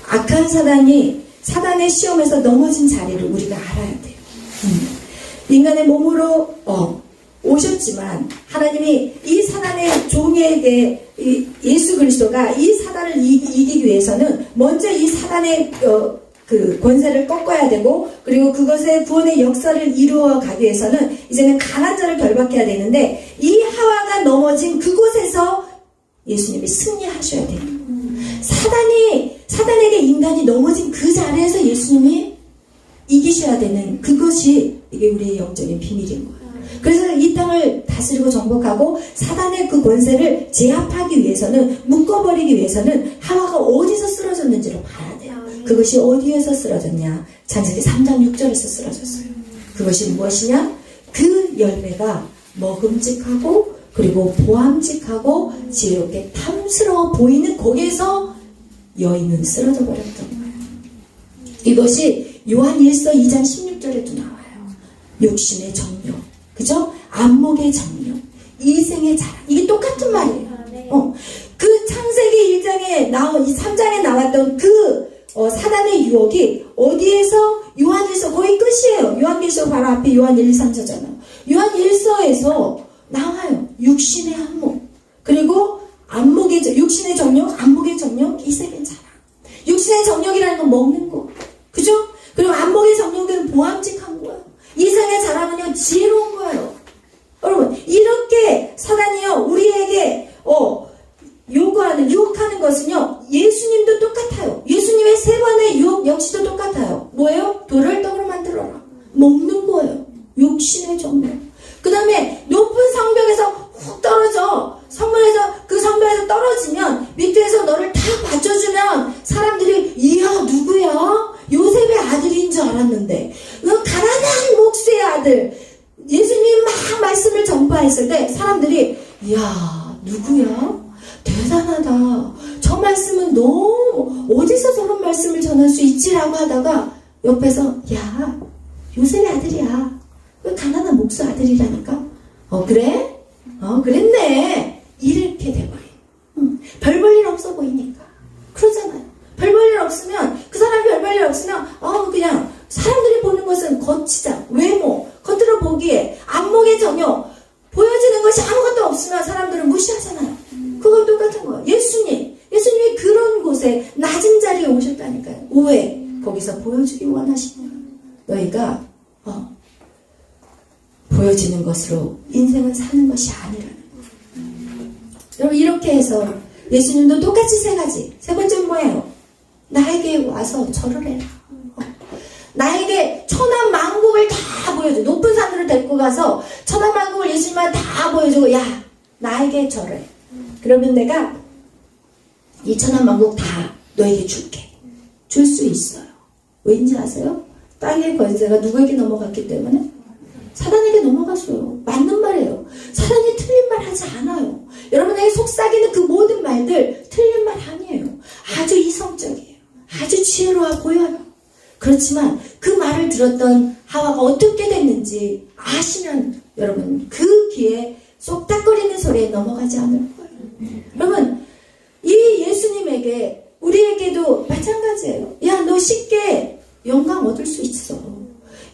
악한 사단이 사단의 시험에서 넘어진 자리를 우리가 알아야 돼요. 인간의 몸으로 오셨지만 하나님이 이 사단의 종에게 예수 그리스도가 이 사단을 이기기 위해서는 먼저 이 사단의 그 권세를 꺾어야 되고, 그리고 그것의 구원의 역사를 이루어 가기 위해서는 이제는 강한 자를 결박해야 되는데, 이 하와가 넘어진 그곳에서 예수님이 승리하셔야 돼요. 사단에게 인간이 넘어진 그 자리에서 예수님이 이기셔야 되는 그것이 이게 우리의 영적인 비밀인 거예요. 그래서 이 땅을 다스리고 정복하고 사단의 그 권세를 제압하기 위해서는, 묶어버리기 위해서는 하와가 어디서 쓰러졌는지를 봐야 돼요. 그것이 어디에서 쓰러졌냐? 창세기 3장 6절에서 쓰러졌어요. 그것이 무엇이냐? 그 열매가 먹음직하고 그리고 보암직하고 지혜롭게 탐스러워 보이는 거기에서 여인은 쓰러져 버렸던 거예요. 이것이 요한 1서 2장 16절에도 나와요. 육신의 정욕, 그죠? 안목의 정욕, 이생의 자랑. 이게 똑같은 말이에요. 그 창세기 1장에 3장에 나왔던 그 사단의 유혹이 어디에서? 요한일서 거의 끝이에요. 요한일서 바로 앞에 요한 1, 2, 3서잖아요. 요한 1서에서 나와요. 육신의 안목, 그리고 육신의 정욕, 안목의 정욕, 이생의 자랑. 육신의 정욕이라는 건 먹는 거, 그죠? 그리고 안목의 정욕은 보암직한 거예요. 이생의 자랑은요, 지혜로운 거예요. 여러분, 이렇게 사단이요 우리에게 유혹하는 것은요, 예수님도 똑같아요. 예수님의 세 번의 유혹 역시도 똑같아요. 뭐예요? 돌을 떡으로 만들어라. 먹는 거예요. 육신의 정욕. 그 다음에 높은 성벽에서 훅 떨어져. 그 성벽에서 떨어지면 밑에서 너를 다 받쳐주면 사람들이, 이야 누구야? 요셉의 아들인 줄 알았는데, 가난한 목수의 아들. 예수님이 막 말씀을 전파했을 때 사람들이, 이야 누구야? 대단하다. 저 말씀은 너무, 어디서 저런 말씀을 전할 수 있지라고 하다가 옆에서, 야 요셉의 아들이야. 가난한 목수 아들이라니까. 그래? 그랬네. 이렇게 돼버린. 별 볼 일 없어 보이니까. 그러잖아요. 별 볼 일 없으면, 그 사람 별 볼 일 없으면 그냥 사람들이 보는 것은 겉치장, 외모, 겉으로 보기에 안목의 정욕, 보여지는 것이 아무것도 없으면 사람들은 무시하잖아요. 그거 똑같은 거예요. 예수님이 그런 곳에 낮은 자리에 오셨다니까요. 왜? 거기서 보여주기 원하시는 거예요. 너희가 보여지는 것으로 인생은 사는 것이 아니라는 거예요. 여러분, 이렇게 해서 예수님도 똑같이 세 번째는 뭐예요? 나에게 와서 절을 해라. 나에게 천한 만국을 다 보여줘. 높은 산으로 데리고 가서 천한 만국을 예수님한테 다 보여주고, 야 나에게 절을. 그러면 내가 이 천한 만국 다 너에게 줄게. 줄 수 있어요. 왠지 아세요? 땅의 권세가 누구에게 넘어갔기 때문에? 사단에게 넘어갔어요. 맞는 말이에요. 사단이 틀린 말 하지 않아요. 여러분에게 속삭이는 그 모든 말들 틀린 말 아니에요. 아주 이성적이에요. 아주 지혜로워 보여요. 그렇지만 그 말을 들었던 하와가 어떻게 됐는지 아시면 여러분 그 귀에 쏙닥거리는 소리에 넘어가지 않을 거예요. 여러분, 이 예수님에게 우리에게도 마찬가지예요. 야, 너 쉽게 영광 얻을 수 있어.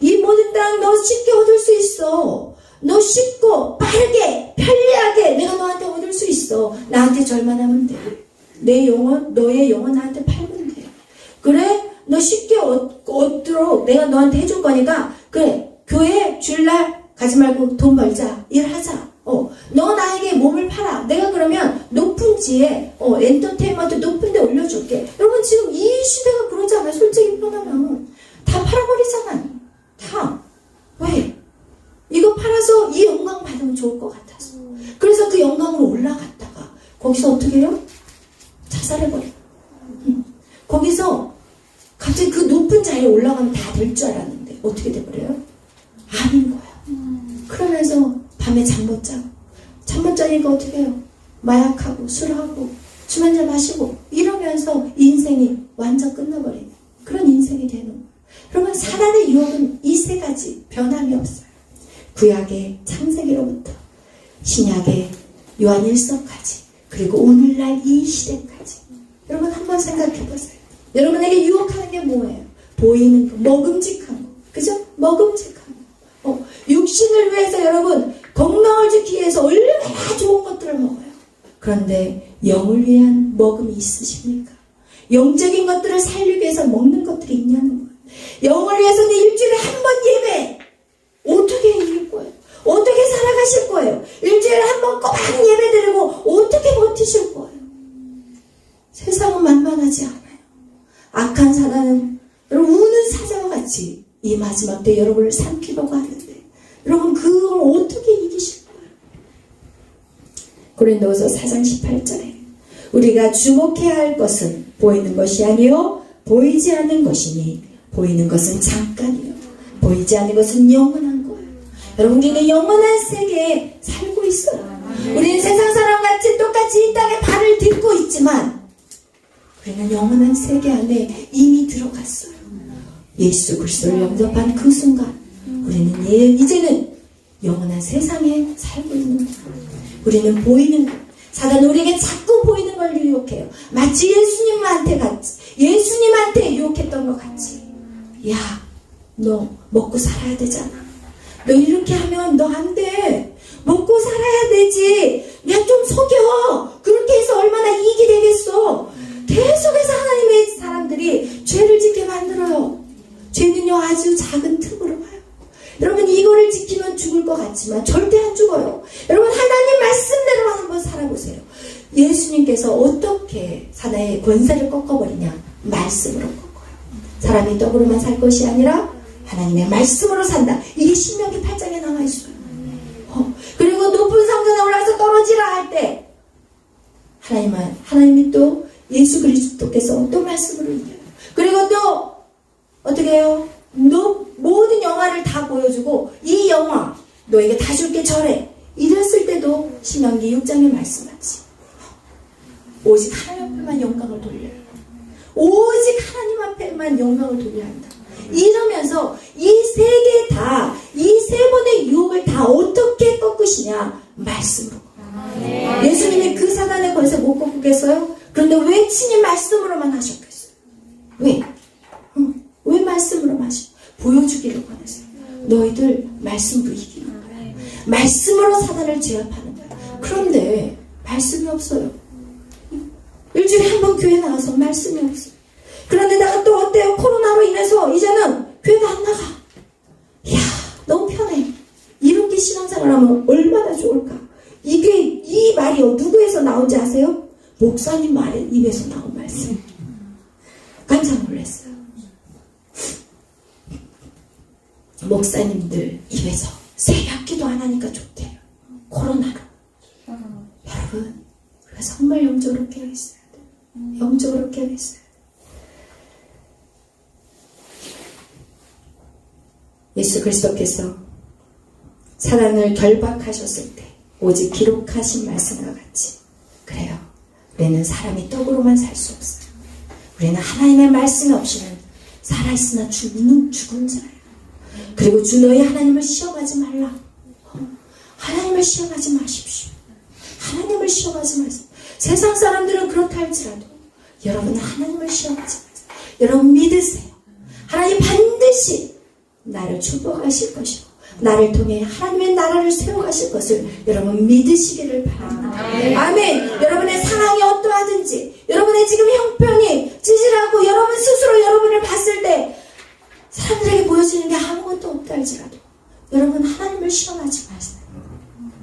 이 모든 땅 너 쉽게 얻을 수 있어. 너 쉽고 빠르게 편리하게 내가 너한테 얻을 수 있어. 나한테 절만 하면 돼. 너의 영혼 나한테 팔면 돼. 그래? 너 쉽게 얻도록 내가 너한테 해줄 거니까, 그래, 교회 주일날 가지 말고 돈 벌자. 일하자. 너 나에게 몸을 팔아. 내가 그러면 높은 지에 엔터테인먼트 높은 데 올려줄게. 여러분, 지금 이 시대가 그러잖아요. 솔직히 편하면 다 팔아버리잖아요. 다. 왜? 이거 팔아서 이 영광 받으면 좋을 것 같아서. 그래서 그 영광으로 올라갔다가 거기서 어떻게 해요? 자살해버려요. 거기서 갑자기 그 높은 자리에 올라가면 다 될 줄 알았는데 어떻게 돼버려요? 아닌 거야. 그러면서 밤에 잠 못 자고, 잠 못 자니까 어떻게 해요? 마약하고 술하고 술 한잔 마시고 이러면서 인생이 완전 끝나버리는 그런 인생이 되는 거예요. 그러면 사단의 유혹은 이 세 가지 변함이 없어요. 구약의 창세기로부터 신약의 요한일서까지, 그리고 오늘날 이 시대까지. 여러분 한번 생각해 보세요. 여러분에게 유혹하는 게 뭐예요? 보이는 거, 먹음직한 거, 그죠? 먹음직한 거. 육신을 위해서 여러분 건강을 지키기 위해서 얼마나 좋은 것들을 먹어요. 그런데 영을 위한 먹음이 있으십니까? 영적인 것들을 살리기 위해서 먹는 것들이 있냐는 거예요. 영을 위해서는 일주일에 한 번 예배 어떻게 이길 거예요? 어떻게 살아가실 거예요? 일주일에 한 번 꼬박 예배 드리고 어떻게 버티실 거예요? 세상은 만만하지 않아요. 악한 사단은 여러분 우는 사자와 같이 이 마지막 때 여러분을 삼키려고 하는데 여러분 그걸 어떻게 이기실 거예요? 고린도후서 4장 18절에 우리가 주목해야 할 것은 보이는 것이 아니요 보이지 않는 것이니 보이는 것은 잠깐이요 보이지 않는 것은 영원한 거예요. 여러분 우리는 영원한 세계에 살고 있어요. 우리는 세상 사람같이 똑같이 이 땅에 발을 딛고 있지만 우리는 영원한 세계 안에 이미 들어갔어요. 예수 그리스도를 영접한 그 순간 우리는 이제는 영원한 세상에 살고 있는 거예요. 우리는 보이는 것, 사단은 우리에게 자꾸 보이는 걸 유혹해요. 마치 예수님한테 유혹했던 것 같이. 야, 너 먹고 살아야 되잖아. 너 이렇게 하면 너 안 돼. 먹고 살아야 되지. 야, 좀 속여. 그렇게 해서 얼마나 이익이 되겠어. 계속해서 하나님의 사람들이 죄를 짓게 만들어요. 죄는요 아주 작은 틈으로 와요. 여러분 이거를 지키면 죽을 것 같지만 절대 안 죽어요. 여러분 하나님 말씀대로 한번 살아보세요. 예수님께서 어떻게 사단의 권세를 꺾어버리냐? 말씀으로 꺾어요. 사람이 떡으로만 살 것이 아니라 하나님의 말씀으로 산다. 이게 신명기 8장에 나와 있어요. 그리고 높은 성전에 올라가서 떨어지라 할 때 하나님이 또 예수 그리스도께서 또 말씀으로 이겨요. 그리고 또 어떻게 해요? 너 모든 영화를 다 보여주고 이 영화 너에게 다 줄게 절해. 이랬을 때도 신명기 6장의 말씀같이 오직 하나님 앞에만 영광을 돌려요. 오직 하나님 앞에만 영광을 돌려야 한다. 이러면서 이 세 개 다, 이 세 번의 유혹을 다 어떻게 꺾으시냐? 말씀으로. 예수님이 그 사단의 권세 못 꺾겠어요? 그런데 왜 친히 말씀으로만 하셨겠어요? 왜? 왜 말씀으로만 하셨어요? 보여주기를 원했어요. 너희들 말씀으로 이기는 거야. 말씀으로 사단을 제압하는 거야. 그런데 말씀이 없어요. 일주일에 한 번 교회 나와서 말씀이 없어요. 그런데다가 또 어때요? 코로나로 인해서 이제는 교회도 안 나가. 이야 너무 편해. 이렇게 신앙생활하면 얼마나 좋을까. 이 말이요 누구에서 나온지 아세요? 목사님 말에 입에서 나온 말씀. 깜짝 놀랐어요. 목사님들 입에서 새벽기도 안 하니까 좋대요. 코로나로. 여러분 우리가 정말 영적으로 깨어있어야 돼요. 영적으로 깨어있어요. 예수 그리스도께서 사단을 결박하셨을 때 오직 기록하신 말씀과 같이 그래요. 우리는 사람이 떡으로만 살 수 없어요. 우리는 하나님의 말씀 없이는 살아있으나 죽은 자예요. 그리고 주 너희 하나님을 시험하지 말라. 하나님을 시험하지 마십시오. 하나님을 시험하지 마세요. 세상 사람들은 그렇다 할지라도 여러분은 하나님을 시험하지 마세요. 여러분 믿으세요. 하나님 반드시 나를 축복하실 것이고 나를 통해 하나님의 나라를 세워가실 것을 여러분 믿으시기를 바랍니다. 아멘. 여러분의 상황이 어떠하든지 여러분의 지금 형편이 찌질하고 여러분 스스로 여러분을 봤을 때 사람들에게 보여지는 게 아무것도 없다 할지라도 여러분 하나님을 시험하지 마세요.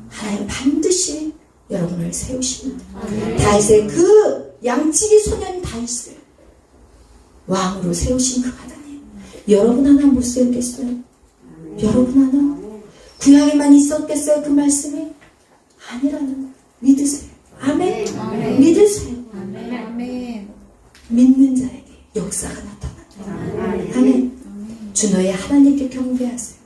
하나님 반드시 여러분을 세우십니다. 다윗의 그 양치기 소년 다윗을 왕으로 세우신 그 하나님 여러분 하나 못 세우겠어요? 여러분 하나? 구약에만 있었겠어요 그 말씀이? 아니라는 거예요. 믿으세요. 아멘. 아멘. 믿으세요. 아멘. 믿는 자에게 역사가 나타납니다. 아멘. 주 너의 하나님께 경배하세요.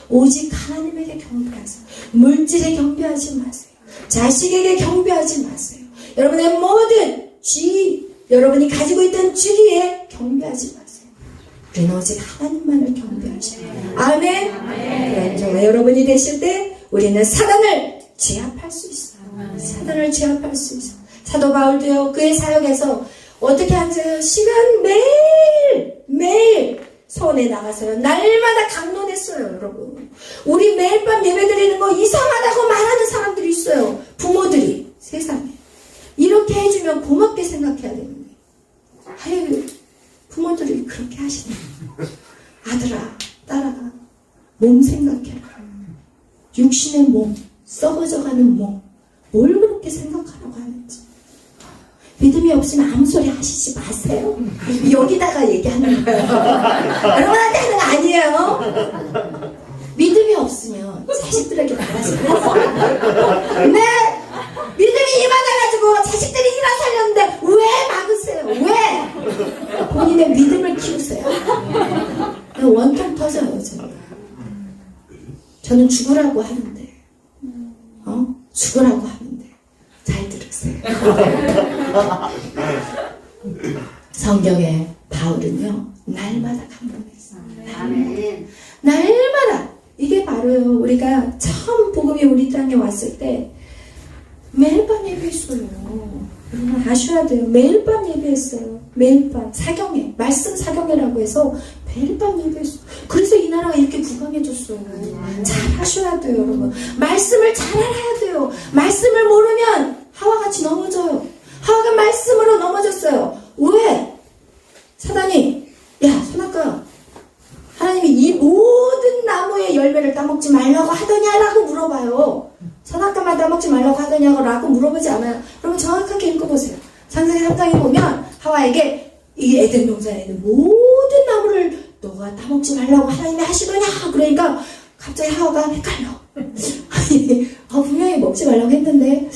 오직 하나님에게 경배하세요. 물질에 경배하지 마세요. 자식에게 경배하지 마세요. 여러분의 모든 여러분이 가지고 있던 주위에 경배하지 마세요. 우리는 오직 하나님만을 경배하시고 아멘. 그런 저와 여러분이 되실 때 우리는 사단을 제압할 수 있어요. 사단을 제압할 수 있어요. 사도 바울도요, 그의 사역에서 어떻게 앉아요? 시간 매일 서원에 나가서요, 날마다 강론했어요. 여러분, 우리 매일 밤 예배 드리는 거 이상하다고 말하는 사람들이 있어요. 부모들이 세상에 이렇게 해주면 고맙게 생각해야 되는데, 아유, 부모들이 그렇게 하시네. 아들아, 딸아, 몸 생각해라. 육신의 몸, 썩어져가는 몸, 뭘 그렇게 생각하라고 하는지. 믿음이 없으면 아무 소리 하시지 마세요. 여기다가 얘기하는 거예요. 여러분한테 하는 거 아니에요. 믿음이 없으면 자식들에게 말하세요. 네, 믿음이 임하다가지고 자식들이 일어 살렸는데 왜 막으세요? 왜? 본인의 믿음을 키우세요. 원통 터져요. 저는 죽으라고 하는데, 죽으라고 하는데 잘 들으세요. 성경에 바울은요, 날마다 강론했어요. 날마다. 이게 바로요, 우리가 처음 복음이 우리 땅에 왔을 때 매일 밤 예배했어요. 여러분 아셔야 돼요. 매일 밤 예배했어요. 매일 밤 사경회, 말씀 사경회라고 해서 매일 밤 예배했어요. 그래서 이 나라가 이렇게 부강해졌어요. 잘 하셔야 돼요. 여러분, 말씀을 잘 알아야 돼요. 말씀을 모르면 하와같이 넘어져요. 하와가 말씀으로 넘어졌어요. 왜? 사단이, 야 선악과, 하나님이 이 모든 나무의 열매를 따먹지 말라고 하더냐라고 물어봐요. 선악과만 따먹지 말라고 하더냐고 물어보지 않아요. 그러면 정확하게 읽어보세요. 창세기 3장에 보면 하와에게 이 에덴 동산에 있는 모든 나무를 너가 따먹지 말라고 하나님이 하시더냐. 그러니까 갑자기 하와가 헷갈려. 아니, 분명히 먹지 말라고 했는데,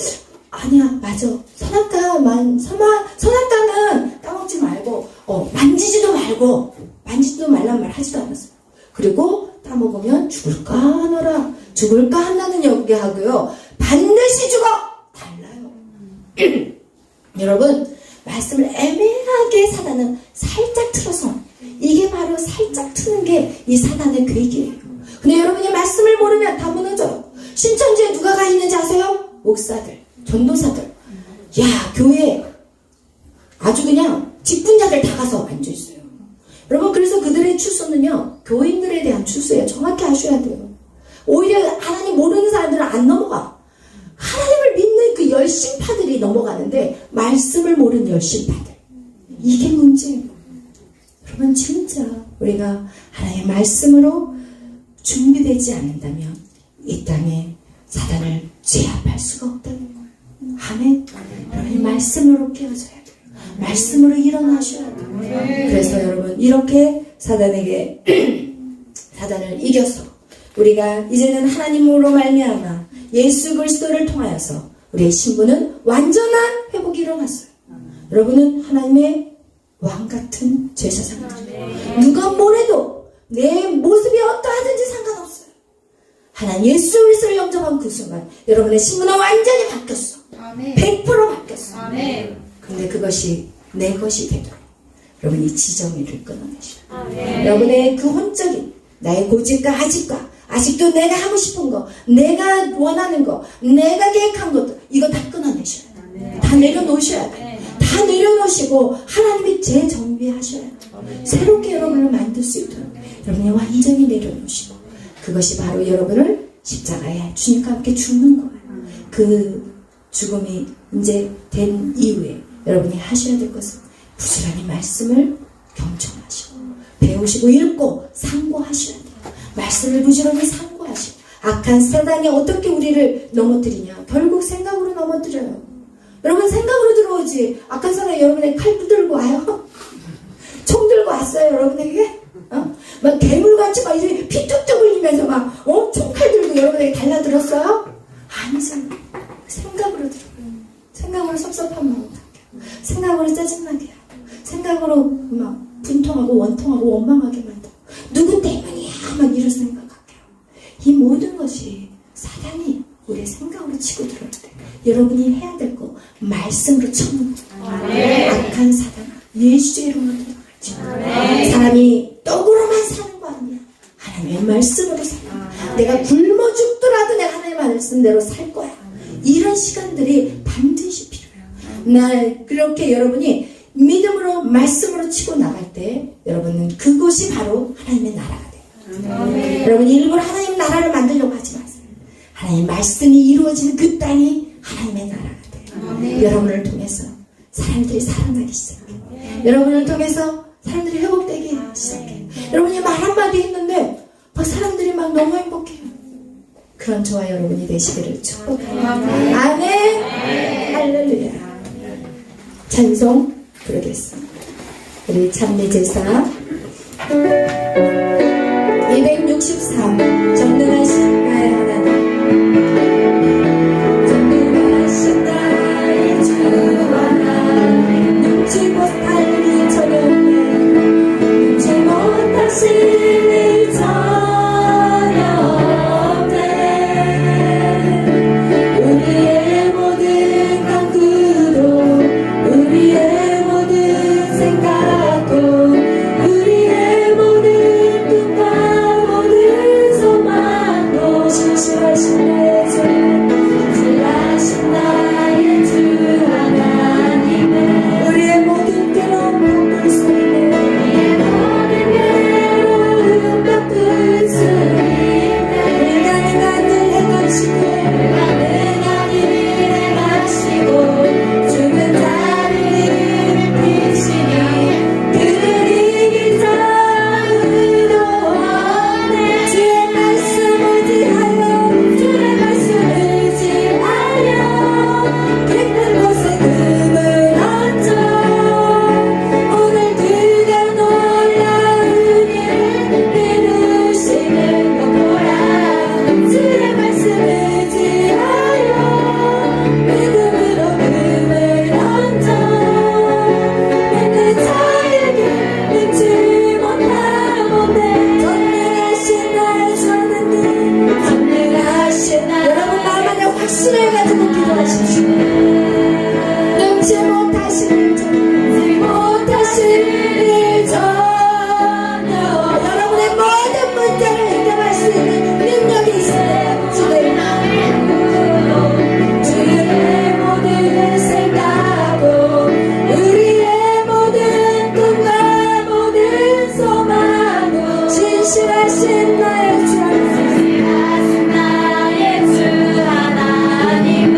아니야, 맞아. 선악과는 따먹지 말고, 만지지도 말란 말 하지도 않았어요. 그리고 따먹으면 죽을까 하노라. 죽을까 한다는 여기 하고요, 반드시 죽어! 달라요. 여러분, 말씀을 애매하게 사단은 살짝 틀어서, 이게 바로 살짝 트는 게 이 사단의 계획이에요. 근데 여러분이 말씀을 모르면 다 무너져요. 신천지에 누가 가 있는지 아세요? 목사들, 전도사들. 야, 교회에 아주 그냥 직분자들 다 가서 앉아있어요. 여러분, 그래서 그들의 추수는요, 교인들에 대한 추수예요. 정확히 아셔야 돼요. 오히려 하나님 모르는 사람들은 안 넘어가. 하나님을 믿는 그 열심파들이 넘어가는데, 말씀을 모르는 열심파들, 이게 문제예요. 여러분, 진짜 우리가 하나님의 말씀으로 준비되지 않는다면 이 땅에 사단을 제압할 수가 없다는 거예요. 아멘. 여러분, 말씀으로 깨어져야 돼요. 말씀으로 일어나셔야 돼요. 그래서 여러분, 이렇게 사단을 이겨서 우리가 이제는 하나님으로 말미암아 예수 그리스도를 통하여서 우리의 신분은 완전한 회복이 일어났어요. 여러분은 하나님의 왕같은 제사장이에요. 누가 뭐래도 내 모습이 어떠하든지 상관없어요. 하나님 예수 그리스도를 영접한 그 순간 여러분의 신분은 완전히 바뀌었어. 100% 바뀌었어. 근데 그것이 내 것이 되도록 여러분이 지정의를 끊어내시라. 여러분의 그 혼적인 나의 고집과 아직도 내가 하고 싶은 거, 내가 원하는 거, 내가 계획한 것도 이거 다 끊어내셔야 돼요. 다 내려놓으셔야 돼요. 다 내려놓으시고 하나님이 재정비하셔야 돼요. 새롭게 여러분을 만들 수 있도록 여러분이 완전히 내려놓으시고, 그것이 바로 여러분을 십자가에 주님과 함께 죽는 거예요. 그 죽음이 이제 된 이후에 여러분이 하셔야 될 것은 부지런히 말씀을 경청하시고 배우시고 읽고 상고하셔야 돼요. 말씀을 부지런히 상고하시고, 악한 사단이 어떻게 우리를 넘어뜨리냐, 결국 생각으로 넘어뜨려요. 여러분, 생각으로 들어오지 악한 사단이 여러분에게 칼 들고 와요? 총 들고 왔어요 여러분에게? 막 괴물같이 막 이제 피 뚝뚝 흘리면서 막 총칼 들고 여러분에게 달라들었어요? 아니잖아요. 생각으로 들어가요. 생각으로 섭섭한 마음 갖게, 생각으로 짜증나게 하고, 생각으로 막 분통하고 원통하고 원망하게 만들고, 누구 때문이야 막 이런 생각 갖게 하고, 이 모든 것이 사단이 우리의 생각으로 치고 들어올 때 여러분이 해야 될 거 말씀으로 쳐는 거예요. 악한 사단아, 예수의 이름으로 들어가지. 사람이 떡으로만 사는 거 아니야. 하나님의 말씀으로 살아. 내가 굶어 죽더라도 내가 하나님의 말씀대로 살 거야. 이런 시간들이 반드시 필요해요. 그렇게 여러분이 믿음으로 말씀으로 치고 나갈 때 여러분은 그곳이 바로 하나님의 나라가 돼요. 여러분이 일부러 하나님 나라를 만들려고 하지 마세요. 하나님의 말씀이 이루어지는 그 땅이 하나님의 나라가 돼요. 여러분을 통해서 사람들이 살아나기 시작해요. 여러분을 통해서 사람들이 회복되기 시작해요. 여러분이 말 한마디 했는데 막 사람들이 막 너무 행복해요. 그런 저와 여러분이 되시기를 축복합니다. 아멘. 할렐루야. 찬송 부르겠습니다. 우리 찬미제사 263 전능하신 나의 하나님, 전능하신 나의 주 하나님, 눈치 못할 일 전혀 없네. 눈치 못하실 일 전혀 없네. 우리의 모든 강구도, 우리의 모든 생각도, 우리의 모든 뜻과 모든 소망도 신실하신 나의 주, 신실하신 나의 주 하나님은 우리의 모든 괴로움 바꿀 수 있네. 우리의 모든 괴로움 바꿀 수 있네. 불가능한 일 행하시고, 불가능한 일 행하시고, 죽은 자를 일으키시니 그를 이길 자우도 없네. 주의 말씀 의지하여, 주의 말씀 의지하여 깊은 곳에 금을 얹어 오늘 그가 놀라운 일을 이루시는 것 보라. 주의 말씀 의지하여 믿음으로 금을 얹어 믿는 자에게 믿지 못하오네. 전능하신 나의 주 하나님, 전능하신 나의 여러분 나만의 확신을 가지고 기도하십시오. 능치 못하실 일 전혀, 못하실 일 전혀. 여러분의 모든 문제를 해결할 수 있는 능력이 있어요. 주의 모든 생각도, 우리의 모든 꿈과 모든 소망도 신실하신 나의 주 하나님은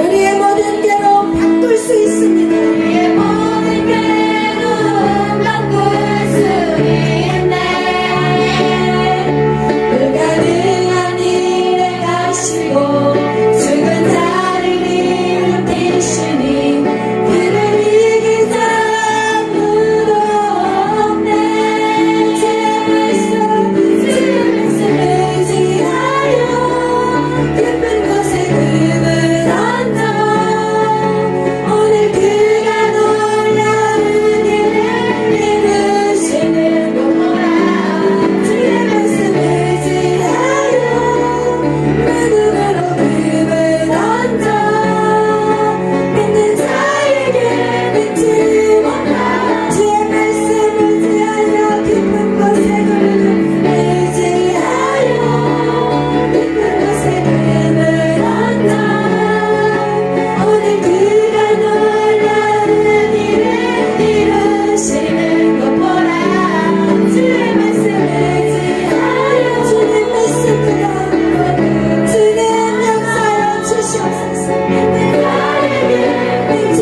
우리의 모든 괴로움 바꿀 수 있습니다. 우리의 모든 괴로움 바꿀 수 있네. 불가능한 일을 하시고 죽은 자를 일으키시니 그를 이길 자무도 없네. 주의 말씀 의지하여 깊은 곳에 금을 얹어 오늘 그가 놀라운 일을 이루시는 것 보라. 주의 말씀 의지하여 믿음으로 금을 얹어 믿는 자에게 믿지 못하. 주의 말씀 의지하여 깊은 곳에 금을 의지하여 깊은 곳에 금을 얹어 오늘 그가 놀라운 일을 이루시는 것 보라. 주의 말씀 의지하여 주님 말씀대로 주님 역사여 주시옵소서. 믿는 자에게 믿지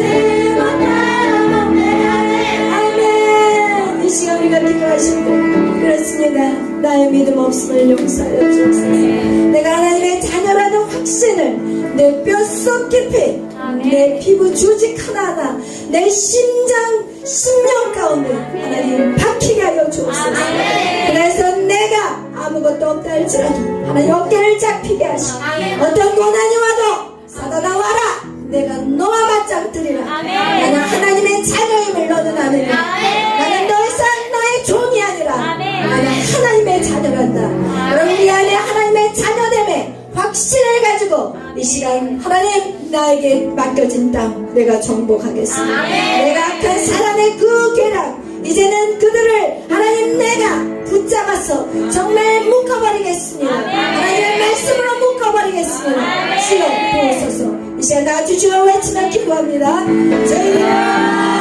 못하오네. 아멘. 이 시간 우리가 기도하시고 그렇습니다. 나의 믿음 없음을 용서하여 주옵소서. 내가 하나님의 자녀라는 확신을 내 뼛속 깊이, 내 피부 조직 하나하나, 내 심장, 심령 가운데 하나님 박히게 하여 주옵소서. 그래서 내가 아무것도 없다 할지라도 하나님 어깨를 잡히게 하시고 어떤 고난이 와도 사단 나보다 나와라. 내가 너와 맞짱 뜨리라. 아멘. 나는 하나님의 자녀임을 너는 아느냐. 아멘. 나는 더 이상 너의 종이 아니라 아멘. 나는 하나님의 자녀란다. 여러분 우리 안에 하나님의 자녀됨에 확신을 가지고 이 시간 하나님 나에게 맡겨진 땅 내가 정복하겠습니다. 아멘. 내가 악한 사람의 그 괴락 이제는 그들을 하나님 내가 붙잡아서 정말 묶어버리겠습니다. 하나님의 말씀으로 묶어버리겠습니다. 주여 보옵소서. 이 시간 다 같이 주여 외치며 기도합니다. 주여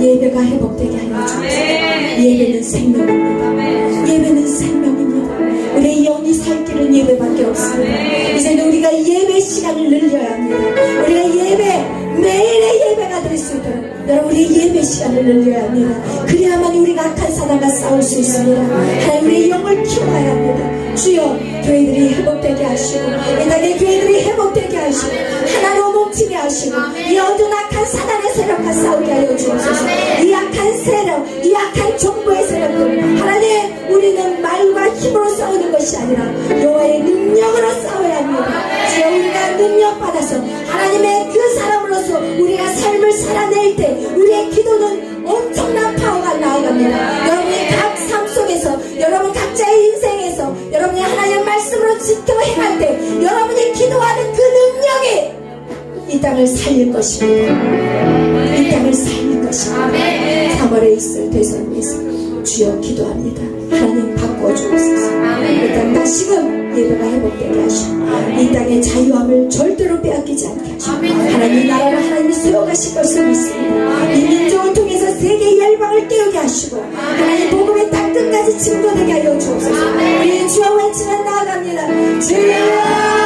예배가 회복되게 하여 주옵소서. 예배는 생명입니다. 예배는 생명입니다. 우리의 영이 살 길은 예배밖에 없습니다. 이제는 우리가 예배 시간을 늘려야 합니다. 우리가 예배, 매일의 예배가 드릴 수 있도록 여러분 우리의 예배 시간을 늘려야 합니다. 그래야만 우리가 악한 사단과 싸울 수 있습니다. 하나님 우리의 영을 키워야 합니다. 주여 교회들이 회복되게 하시고 이 땅의 교회들이 회복되게 하시고 하나로 뭉치게 하시고 이 어두운 악한 사단의 세력과 싸우게 하여 주옵소서. 이 악한 세력, 이 악한 정보의 세력들 하나님 우리는 말과 힘으로 싸우는 것이 아니라 여호와의 능력으로 싸워야 합니다. 주여 우리가 능력받아서 하나님의 그 사람으로서 우리가 삶을 살아낼 때 우리의 기도는 엄청난 파워가 나아갑니다. 여러분의 각 삶 속에서 여러분 각자의 인생에서 여러분이 하나님의 말씀으로 지켜 행할 때 여러분이 기도하는 그 능력이 이 땅을 살릴 것입니다. 이 땅을 살릴 것입니다. 3월에 있을 대선에서 주여 기도합니다. 하나님 바꿔주옵소서. 이 땅 다시금 예배가 회복되게 하시고 이 땅의 자유함을 절대로 빼앗기지 않게 하시고 하나님 나라를 하나님이 세워가실 것을 믿습니다. 이 민족을 통해서 세계 열방을 깨우게 하시고 하나님 복음의 땅 끝까지 증거되게 하여 주옵소서. 우리의 주와 외치며 나아갑니다. 주여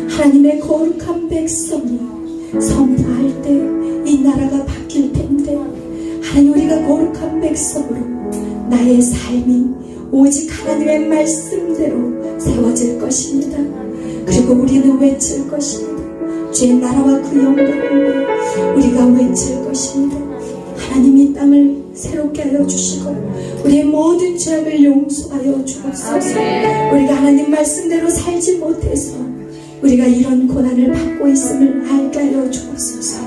하나님의 거룩한 백성이 선포할 때 이 나라가 바뀔 텐데 하나님 우리가 거룩한 백성으로 나의 삶이 오직 하나님의 말씀대로 세워질 것입니다. 그리고 우리는 외칠 것입니다. 주의 나라와 그 영광을 우리가 외칠 것입니다. 하나님 이 땅을 새롭게 하여 주시고 우리의 모든 죄악을 용서하여 주옵소서. 우리가 하나님 말씀대로 살지 못해서 우리가 이런 고난을 받고 있음을 알게 하여 주옵소서.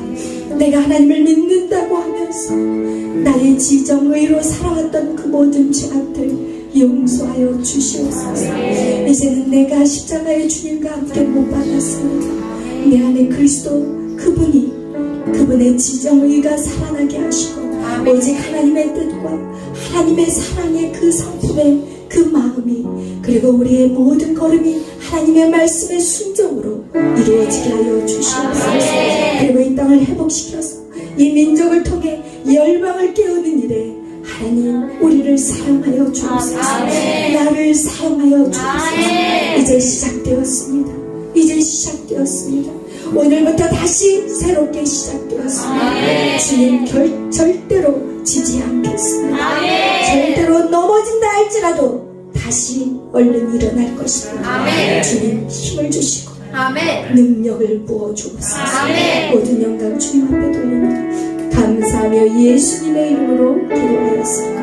내가 하나님을 믿는다고 하면서 나의 지정의로 살아왔던 그 모든 죄악들 용서하여 주시옵소서. 이제는 내가 십자가의 주님과 함께 못 받았습니다. 내 안에 그리스도 그분의 지정의가 살아나게 하시고 오직 하나님의 뜻과 하나님의 사랑의 그 성품의 그 마음이 그리고 우리의 모든 걸음이 하나님의 말씀의 순종으로 이루어지게 하여 주시옵소서. 그리고 이 땅을 회복시켜서 이 민족을 통해 열방을 깨우는 일에 하나님 우리를 사랑하여 주옵소서. 나를 사랑하여 주옵소서. 이제 시작되었습니다. 이제 시작되었습니다. 오늘부터 다시 새롭게 시작되었습니다. 주님 절대로 지지 않겠습니다. 절대로 넘어진다 할지라도 다시 얼른 일어날 것입니다. 주님 힘을 주시고 능력을 부어주옵소서. 모든 영광 주님 앞에 돌립니다. 감사하며 예수님의 이름으로 기도하였습니다.